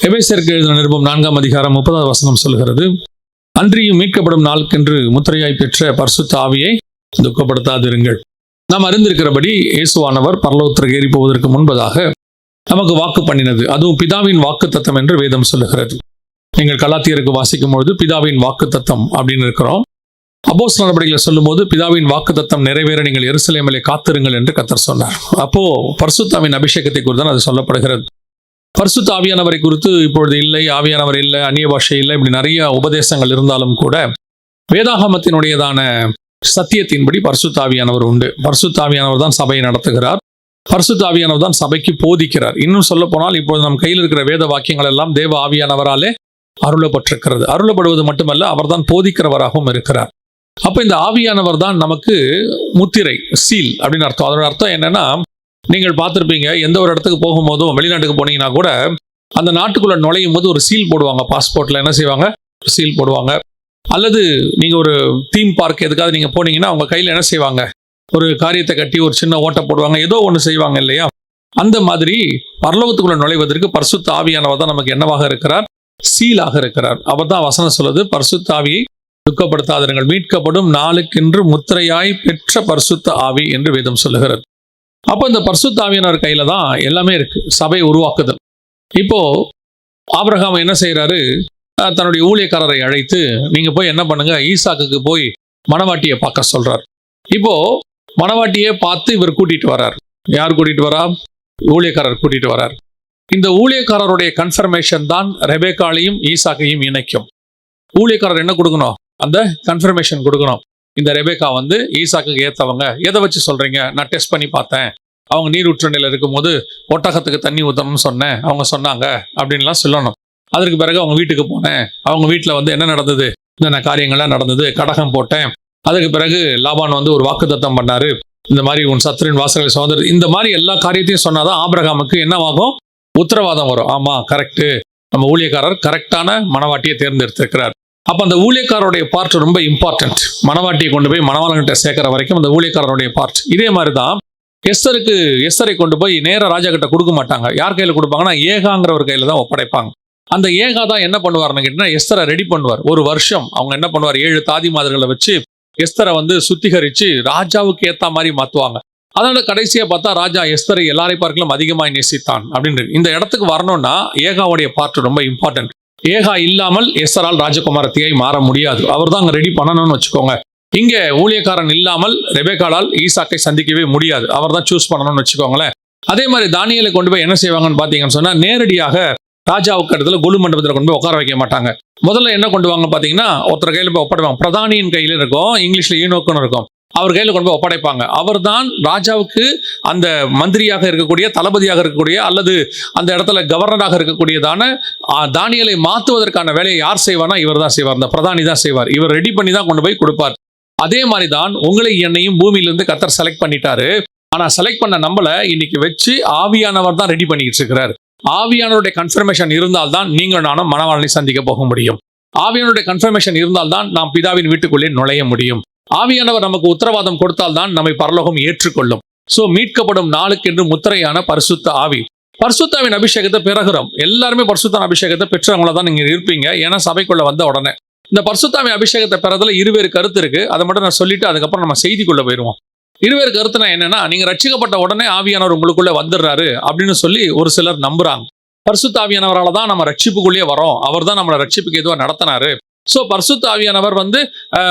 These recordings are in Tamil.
எபேசியருக்கு எழுதின நிருபம் 4ஆம் அதிகாரம் 30வது வசனம் சொல்கிறது, அன்றியும் மீட்கப்படும் நாளுக்கென்று முத்திரையாய் பெற்ற பரிசுத்த ஆவியை துக்கப்படுத்தாதிருங்கள். நாம் அறிந்திருக்கிறபடி இயேசுவானவர் பரலோகத்திற்கு ஏறி போவதற்கு முன்பதாக நமக்கு வாக்கு பண்ணினது, அதுவும் பிதாவின் வாக்கு தத்தம் என்று வேதம் சொல்லுகிறது. நீங்கள் கலாத்தியருக்கு வாசிக்கும் பொழுது பிதாவின் வாக்கு தத்தம் அப்படின்னு இருக்கிறோம். அப்போஸ்தலர் நடவடிக்கைகளை சொல்லும் போது பிதாவின் வாக்கு தத்தம் நிறைவேற நீங்கள் எருசலேமிலே காத்திருங்கள் என்று கர்த்தர் சொன்னார். அப்போ பரிசுத்தாவின் அபிஷேகத்தை குறித்து தான் அது சொல்லப்படுகிறது. பரிசுத்த ஆவியானவரை குறித்து இப்பொழுது இல்லை, ஆவியானவர் இல்லை, அந்நிய பாஷை இல்லை, இப்படி நிறைய உபதேசங்கள் இருந்தாலும் கூட வேதாகமத்தினுடையதான சத்தியத்தின்படி பரிசுத்த ஆவியானவர் உண்டு. பரிசுத்த ஆவியானவர் தான் சபையை நடத்துகிறார். பரிசுத்த ஆவியானவர் தான் சபைக்கு போதிக்கிறார். இன்னும் சொல்ல போனால் இப்போது நம் கையில் இருக்கிற வேத வாக்கியங்கள் எல்லாம் தேவ ஆவியானவராலே அருளப்பட்டிருக்கிறது. அருளப்படுவது மட்டுமல்ல, அவர் தான் போதிக்கிறவராகவும் இருக்கிறார். அப்ப இந்த ஆவியானவர் தான் நமக்கு முத்திரை, சீல் அப்படின்னு அர்த்தம். அதோட அர்த்தம் என்னன்னா, நீங்கள் பார்த்துருப்பீங்க, எந்த ஒரு இடத்துக்கு போகும்போதும், வெளிநாட்டுக்கு போனீங்கன்னா கூட அந்த நாட்டுக்குள்ள நுழையும் போது ஒரு சீல் போடுவாங்க. பாஸ்போர்ட்ல என்ன செய்வாங்க, சீல் போடுவாங்க. அல்லது நீங்க ஒரு தீம் பார்க் எதுக்காவது நீங்க போனீங்கன்னா அவங்க கையில என்ன செய்வாங்க, ஒரு காரியத்தை கட்டி ஒரு சின்ன ஓட்டை போடுவாங்க, ஏதோ ஒன்று செய்வாங்க இல்லையா? அந்த மாதிரி பரலோகத்துக்குள்ள நுழைவதற்கு பரிசுத்த ஆவியானவர் தான் நமக்கு என்னவாக இருக்கிறார், சீலாக இருக்கிறார். அவர் தான் வசனம் சொல்லுது, பரிசுத்த ஆவியை துக்கப்படுத்தாதிருங்கள், மீட்கப்படும் நாளுக்கென்று முத்திரையாய் பெற்ற பரிசுத்த ஆவி என்று வேதம் சொல்லுகிறது. அப்போ இந்த பரிசுத்த ஆவியானவர் கையில தான் எல்லாமே இருக்கு, சபை உருவாக்குதல். இப்போ ஆபிரகாம் என்ன செய்யறாரு, தன்னுடைய ஊழியக்காரரை அழைத்து நீங்க போய் என்ன பண்ணுங்க, ஈசாக்குக்கு போய் மணவாட்டியை பார்க்க சொல்றார். இப்போ மணவாட்டியை பார்த்து இவர் கூட்டிட்டு வர்றார். யார் கூட்டிட்டு வரா, ஊழியக்காரர் கூட்டிட்டு வர்றார். இந்த ஊழியக்காரருடைய கன்ஃபர்மேஷன் தான் ரெபேக்காளையும் ஈசாக்கையும் இணைக்கும். ஊழியக்காரர் என்ன கொடுக்கணும், அந்த கன்ஃபர்மேஷன் கொடுக்கணும். இந்த ரெபேக்கா வந்து ஈசாக்கு ஏத்தவங்க. எதை வச்சு சொல்றீங்க, நான் டெஸ்ட் பண்ணி பார்த்தேன், அவங்க நீரூற்று நிலையில் இருக்கும்போது ஒட்டகத்துக்கு தண்ணி ஊற்றணும்னு சொன்னேன், அவங்க சொன்னாங்க அப்படின்லாம் சொல்லணும். அதற்கு பிறகு அவங்க வீட்டுக்கு போனேன், அவங்க வீட்டில் வந்து என்ன நடந்தது, என்னென்ன காரியங்கள்லாம் நடந்தது, கடகம் போட்டேன். அதுக்கு பிறகு லாபான் வந்து ஒரு வாக்குத்தத்தம் பண்ணாரு, இந்த மாதிரி உன் சத்துரின் வாசல்களை சுதந்திர, இந்த மாதிரி எல்லா காரியத்தையும் சொன்னாதான் ஆபிரகாமுக்கு என்னவாகும், உத்தரவாதம் வரும். ஆமா கரெக்டு, நம்ம ஊழியக்காரர் கரெக்டான மணவாட்டியை தேர்ந்தெடுத்திருக்கிறார். அப்ப அந்த ஊழியக்காரருடைய பார்ட் ரொம்ப இம்பார்ட்டன்ட். மணவாட்டியை கொண்டு போய் மணவாளன்கிட்ட சேர்க்கிற வரைக்கும் அந்த ஊழியக்காரருடைய பார்ட். இதே மாதிரிதான் எஸ்தரை கொண்டு போய் நேர ராஜா கிட்ட கொடுக்க மாட்டாங்க. யார் கையில கொடுப்பாங்கன்னா ஏகாங்கிற ஒரு கையில தான் ஒப்படைப்பாங்க. அந்த ஏகா தான் என்ன பண்ணுவார்னு கேட்டீங்கன்னா, எஸ்தரை ரெடி பண்ணுவார். ஒரு வருஷம் அவங்க என்ன பண்ணுவார், 7 தாதி மாதர்களை வச்சு எஸ்தரை வந்து சுத்திகரிச்சு ராஜாவுக்கு ஏத்த மாதிரி மாத்துவாங்க. அதனால கடைசியா பார்த்தா ராஜா எஸ்தரை எல்லாரை பார்க்கலாம் அதிகமாய் நேசித்தான் அப்படின்னு. இந்த இடத்துக்கு வரணும்னா ஏகாவுடைய பார்ட் ரொம்ப இம்பார்ட்டன்ட். ஏகா இல்லாமல் எஸ்தரால் ராஜகுமாரத்தியாய் மாற முடியாது. அவர் தான் அங்க ரெடி பண்ணணும்னு வச்சுக்கோங்க. இங்க ஊழியக்காரன் இல்லாமல் ரெபேக்காளால் ஈசாக்கை சந்திக்கவே முடியாது. அவர் தான் சூஸ் பண்ணணும்னு வச்சுக்கோங்களேன். அதே மாதிரி தானியேலை கொண்டு போய் என்ன செய்வாங்கன்னு பாத்தீங்கன்னு சொன்னா, நேரடியாக ராஜாவுக்கு இடத்துல கொலு மண்டபத்தில் கொண்டு போய் உட்கார வைக்க மாட்டாங்க. முதல்ல என்ன கொண்டு வாங்க பாத்தீங்கன்னா, ஒருத்தர் கையில போய் ஒப்படைப்பாங்க. பிரதானியின் கையில இருக்கும், இங்கிலீஷ்ல ஈனோக்குன்னு இருக்கும். அவர் கையில கொண்டு போய் ஒப்படைப்பாங்க. அவர் தான் ராஜாவுக்கு அந்த மந்திரியாக இருக்கக்கூடிய, தளபதியாக இருக்கக்கூடிய, அல்லது அந்த இடத்துல கவர்னராக இருக்கக்கூடியதான தானியேலை மாற்றுவதற்கான வேலையை யார் செய்வார்னா இவர் தான் செய்வார். அந்த பிரதானி தான் செய்வார். இவர் ரெடி பண்ணி தான் கொண்டு போய் கொடுப்பார். அதே மாதிரி தான் உங்களை என்னையும் பூமியிலிருந்து கர்த்தர் செலக்ட் பண்ணிட்டாரு. ஆனா செலக்ட் பண்ண நம்மள இன்னைக்கு வச்சு ஆவியானவர் தான் ரெடி பண்ணிட்டு இருக்கிறார். ஆவியானவருடைய கன்ஃபர்மேஷன் இருந்தால்தான் நீங்கள் நானும் மணவாளனை சந்திக்க போக முடியும். ஆவியானவருடைய கன்ஃபர்மேஷன் இருந்தால்தான் நாம் பிதாவின் வீட்டுக்குள்ளே நுழைய முடியும். ஆவியானவர் நமக்கு உத்தரவாதம் கொடுத்தால்தான் நம்மை பரலோகம் ஏற்றுக்கொள்ளும். சோ மீட்கப்படும் நாளுக்கென்று முத்திரையான பரிசுத்த ஆவி, பரிசுத்தாவின் அபிஷேகத்தை பெறுகிறோம். எல்லாருமே பரிசுத்தாவின் அபிஷேகத்தை பெற்றவங்கள தான் நீங்க இருப்பீங்க. ஏன்னா சபைக்குள்ள வந்த உடனே இந்த பரிசுத்தாவின் அபிஷேகத்தை பெறதுல இருவேறு கருத்து இருக்கு. அதை மட்டும் நான் சொல்லிட்டு அதுக்கப்புறம் நம்ம செய்திக்குள்ள போயிருவோம். இருவேறு கருத்துனா என்னன்னா, நீங்க ரட்சிக்கப்பட்ட உடனே ஆவியானவர் உங்களுக்குள்ள வந்துடுறாரு அப்படின்னு சொல்லி ஒரு சிலர் நம்புறாங்க. பரிசுத்த ஆவியானவரால தான் நம்ம ரட்சிப்புக்குள்ளேயே வரோம், அவர் தான் நம்மளை ரட்சிப்புக்கு எதுவா நடத்தினாரு. சோ பரிசுத்த ஆவியானவர் வந்து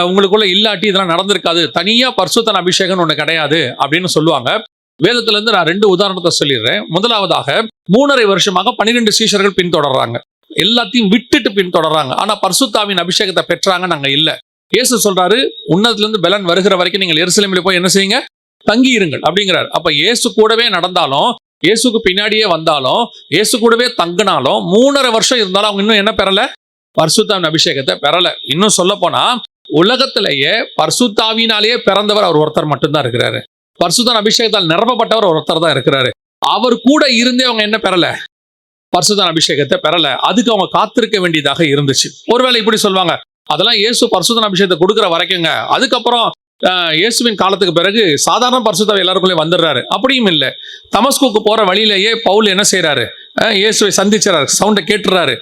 உங்களுக்குள்ள இல்லாட்டி இதெல்லாம் நடந்திருக்காது, தனியா பரிசுத்தன் அபிஷேகம் ஒண்ணு கிடையாது அப்படின்னு சொல்லுவாங்க. வேதத்துல இருந்து நான் 2 உதாரணத்தை சொல்லிடுறேன். முதலாவதாக 3.5 வருஷமாக 12 சீஷர்கள் பின்தொடர்றாங்க. எல்லாத்தையும் விட்டுட்டு பின்தொடர்றாங்க. ஆனா பரிசுத்தாவின் அபிஷேகத்தை பெற்றாங்க, நாங்க இல்ல. இயேசு சொல்றாரு, உன்னதத்துல இருந்து பலன் வருகிற வரைக்கும் நீங்கள் எருசலேமில் போய் என்ன செய்யுங்க, தங்கி இருங்கள் அப்படிங்கிறார். அப்ப இயேசு கூடவே நடந்தாலும், இயேசுக்கு பின்னாடியே வந்தாலும், இயேசு கூடவே தங்கினாலும் 3.5 வருஷம் இருந்தாலும் அவங்க இன்னும் என்ன பெறல, பரிசுத்தாவின் அபிஷேகத்தை பெறல. இன்னும் சொல்ல போனா உலகத்திலேயே பரிசுத்தாவினாலேயே பிறந்தவர் அவர் ஒருத்தர் மட்டும்தான் இருக்கிறாரு. பரிசுத்தாவின் அபிஷேகத்தால் நிரப்பப்பட்டவர் ஒருத்தர் தான் இருக்கிறாரு. அவர் கூட இருந்தே அவங்க என்ன பெறல, பரிசுத்தாவின் அபிஷேகத்தை பெறல. அதுக்கு அவங்க காத்திருக்க வேண்டியதாக இருந்துச்சு. ஒருவேளை இப்படி சொல்லுவாங்க, அதெல்லாம் இயேசு பரிசுத்தாவின் அபிஷேகத்தை கொடுக்கிற வரைக்குங்க, அதுக்கப்புறம் இயேசுவின் காலத்துக்கு பிறகு சாதாரண பரிசுத்தாவி எல்லாருக்குள்ளே வந்துடுறாரு. அப்படியும் இல்லை, தமஸ்குக்கு போற வழியிலேயே பவுல் என்ன செய்யறாரு, இயேசுவை சந்திச்சாரு, சவுண்டை கேட்டுறாரு,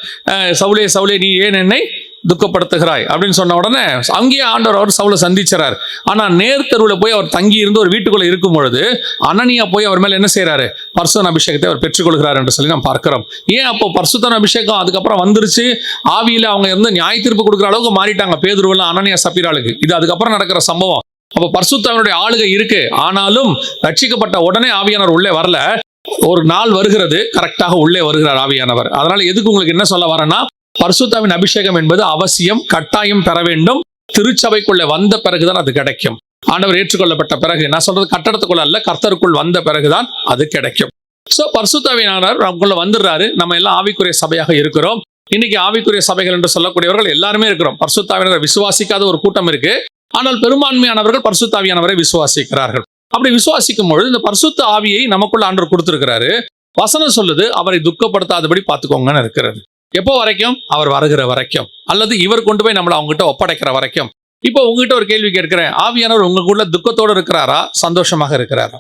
சவுலே சவுலே நீ ஏன் என்னை துக்கப்படுத்துகிறாய் அப்படின்னு சொன்ன உடனே அங்கேயே ஆண்டவர் அவர் சவுலை சந்திச்சார். ஆனா நேர்த்தருவில் போய் அவர் தங்கி இருந்து ஒரு வீட்டுக்குள்ள இருக்கும் பொழுது அனனியா போய் அவர் மேல என்ன செய்யறாரு, பரிசுத்த அபிஷேகத்தை அவர் பெற்றுக்கொள்கிறார் என்று சொல்லி நாம் பார்க்கிறோம். ஏன் அப்போ பரிசுத்த அபிஷேகம் அதுக்கப்புறம் வந்துருச்சு, ஆவியில அவங்க இருந்து நியாய தீர்ப்பு கொடுக்குற அளவுக்கு மாறிட்டாங்க பேதுருவெல்லாம் அனனியா சப்பீராளுக்கு. இது அதுக்கப்புறம் நடக்கிற சம்பவம். அப்போ பரிசுத்தவனுடைய ஆளுகை இருக்கு, ஆனாலும் ரட்சிக்கப்பட்ட உடனே ஆவியானவர் உள்ளே வரல. ஒரு நாள் வருகிறது, கரெக்டாக உள்ளே வருகிறார் ஆவியானவர். அதனால எதுக்கு உங்களுக்கு என்ன சொல்ல வரேன்னா, பரிசுத்தாவின் அபிஷேகம் என்பது அவசியம், கட்டாயம் பெற வேண்டும். திருச்சபைக்குள்ளே வந்த பிறகுதான் அது கிடைக்கும். ஆண்டவர் ஏற்றுக்கொள்ளப்பட்ட பிறகு, நான் சொல்றது கட்டடத்துக்குள்ள அல்ல, கர்த்தருக்குள் வந்த பிறகுதான் அது கிடைக்கும். சோ பரிசுத்தாவியானவர் நமக்குள்ள வந்துடுறாரு. நம்ம எல்லாம் ஆவிக்குரிய சபையாக இருக்கிறோம். இன்னைக்கு ஆவிக்குரிய சபைகள் என்று சொல்லக்கூடியவர்கள் எல்லாருமே இருக்கிறோம். பரிசுத்தாவியானவரை விசுவாசிக்காத ஒரு கூட்டம் இருக்கு, ஆனால் பெரும்பான்மையானவர்கள் பரிசுத்தாவியானவரை விசுவாசிக்கிறார்கள். அப்படி விசுவாசிக்கும் பொழுது இந்த பரிசுத்த ஆவியை நமக்குள்ள ஆண்டவர் கொடுத்திருக்கிறாரு. வசனம் சொல்லுது, அவரை துக்கப்படுத்தாதபடி பார்த்துக்கோங்கன்னு இருக்கிறது. எப்போ வரைக்கும்? அவர் வருகிற வரைக்கும், அல்லது இவர் கொண்டு போய் நம்மளை அவங்ககிட்ட ஒப்படைக்கிற வரைக்கும். இப்போ உங்ககிட்ட ஒரு கேள்வி கேட்கிறேன், ஆவியானவர் உங்களுக்குள்ள துக்கத்தோடு இருக்கிறாரா, சந்தோஷமாக இருக்கிறாரா?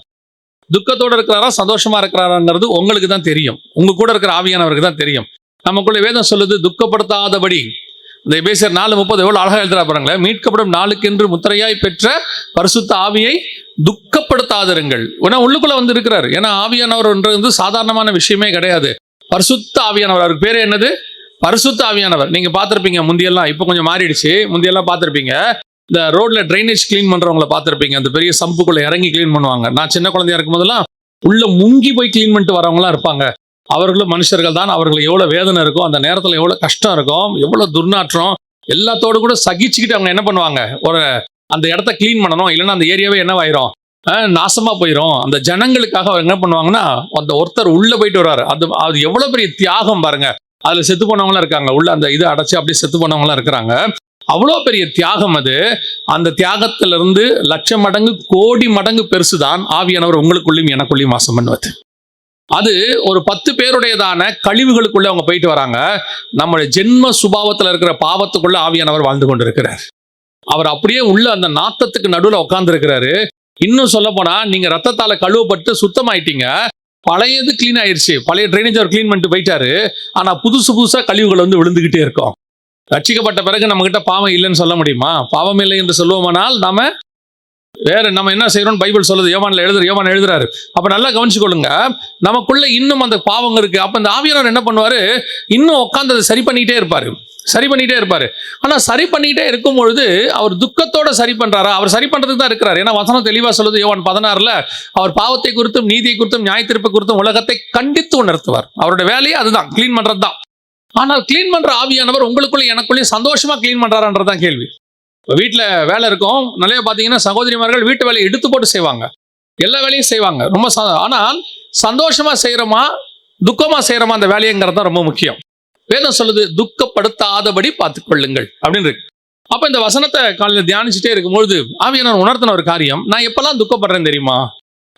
துக்கத்தோடு இருக்கிறாரா, சந்தோஷமா இருக்கிறாராங்கிறது உங்களுக்கு தான் தெரியும், உங்க கூட இருக்கிற ஆவியானவருக்கு தான் தெரியும். நமக்குள்ள வேதம் சொல்லுது துக்கப்படுத்தாதபடி. இந்த எபேசியர் 4:30 எவ்வளவு அழகா எழுதுறா பாருங்களேன். மீட்கப்படும் நாளுக்கென்று முத்திரையாய் பெற்ற பரிசுத்த ஆவியை துக்கப்படுத்தாதிருங்கள். ஏன்னா உள்ளுக்குள்ள வந்து இருக்கிறார். ஏன்னா ஆவியானவர் சாதாரணமான விஷயமே கிடையாது. பரிசுத்த ஆவியானவர், அவருக்கு பேரு என்னது? பரிசுத்த ஆவியானவர். நீங்க பார்த்திருப்பீங்க முந்தியெல்லாம், இப்போ கொஞ்சம் மாறிடுச்சு. முந்தியெல்லாம் பார்த்திருப்பீங்க, இந்த ரோட்ல ட்ரைனேஜ் கிளீன் பண்றவங்கள பார்த்திருப்பீங்க. அந்த பெரிய சம்புக்குள்ள இறங்கி கிளீன் பண்ணுவாங்க. நான் சின்ன குழந்தையா இருக்கும் போதெல்லாம் உள்ள முங்கி போய் கிளீன் பண்ணிட்டு வரவங்களாம் இருப்பாங்க. அவர்களும் மனுஷர்கள் தான். அவர்களுக்கு எவ்வளவு வேதனை இருக்கும், அந்த நேரத்தில் எவ்வளவு கஷ்டம் இருக்கும், எவ்வளவு துர்நாற்றம், எல்லாத்தோடு கூட சகிச்சுக்கிட்டு அவங்க என்ன பண்ணுவாங்க, ஒரு அந்த இடத்த கிளீன் பண்ணணும், இல்லைன்னா அந்த ஏரியாவே என்னவாயிரும், நாசமா போயிடும். அந்த ஜனங்களுக்காக அவர் என்ன பண்ணுவாங்கன்னா, அந்த ஒருத்தர் உள்ள போயிட்டு வர்றாரு. அது எவ்வளவு பெரிய தியாகம் பாருங்க. அதுல செத்து போனவங்களாம் இருக்காங்க, உள்ள அந்த இது அடைச்சு அப்படியே செத்து போனவங்களாம் இருக்கிறாங்க. அவ்வளோ பெரிய தியாகம் அது. அந்த தியாகத்திலிருந்து லட்சம் மடங்கு கோடி மடங்கு பெருசுதான் ஆவியானவர் உங்களுக்குள்ளேயும் எனக்குள்ளேயும் வாசம் பண்ணுவது. அது ஒரு 10 பேருடையதான கழிவுகளுக்குள்ள அவங்க போயிட்டு வராங்க. நம்முடைய ஜென்ம சுபாவத்தில் இருக்கிற பாவத்துக்குள்ள ஆவியானவர் வாழ்ந்து கொண்டிருக்கிறார். அவர் அப்படியே உள்ள அந்த நாத்தத்துக்கு நடுவில் உட்கார்ந்து இருக்கிறாரு. இன்னும் சொல்ல போனா, நீங்க ரத்தத்தால கழுவப்பட்டு சுத்தமாயிட்டீங்க, பழையது கிளீன் ஆயிடுச்சு, பழைய ட்ரைனேஜ் அவர் கிளீன் பண்ணிட்டு போயிட்டாரு. ஆனா புதுசா கழிவுகள் வந்து விழுந்துகிட்டே இருக்கும். ரட்சிக்கப்பட்ட பிறகு நம்ம கிட்ட பாவம் இல்லைன்னு சொல்ல முடியுமா? பாவம் இல்லை என்று சொல்லுவோமானால் நம்ம என்ன செய்யறோம்? பைபிள் சொல்லுது, யோவான் எழுதுறாரு. அப்ப நல்லா கவனிச்சுக்கொள்ளுங்க, நமக்குள்ள இன்னும் அந்த பாவம் இருக்கு. அப்ப இந்த ஆவியானவர் என்ன பண்ணுவாரு, இன்னும் உட்கார்ந்து அதை சரி பண்ணிட்டே இருப்பாரு. ஆனா சரி பண்ணிட்டே இருக்கும் பொழுது அவர் துக்கத்தோட சரி பண்றாரா? அவர் சரி பண்றதுக்கு தான் இருக்கிறார். ஏன்னா வசனம் தெளிவா சொல்லுது, யோவான் 16 அவர் பாவத்தை குறித்தும் நீதியை குறித்தும் நியாயத்தீர்ப்பை குறித்தும் உலகத்தை கண்டித்து உணர்த்துவார். அவருடைய வேலையே அதுதான், கிளீன் பண்றது தான். ஆனால் கிளீன் பண்ற ஆவியானவர் உங்களுக்குள்ள எனக்குள்ளேயும் சந்தோஷமா கிளீன் பண்றாரான்றதான் கேள்வி. வீட்டில் வேலை இருக்கும், நிறைய பார்த்தீங்கன்னா சகோதரிமார்கள் வீட்டு வேலையை எடுத்து போட்டு செய்வாங்க, எல்லா வேலையும் செய்வாங்க ரொம்ப. ஆனால் சந்தோஷமா செய்யறோமா துக்கமா செய்யறோமா அந்த வேலைங்கிறது தான் ரொம்ப முக்கியம். வேதம் சொல்லுது, துக்கப்படுத்தாதபடி பார்த்துக்கொள்ளுங்கள் அப்படின்னு இருக்கு. அப்ப இந்த வசனத்தை காலையில் தியானிச்சுட்டே இருக்கும்பொழுது ஆவியானவர் உணர்த்தின ஒரு காரியம், நான் எப்பெல்லாம் துக்கப்படுறேன் தெரியுமா?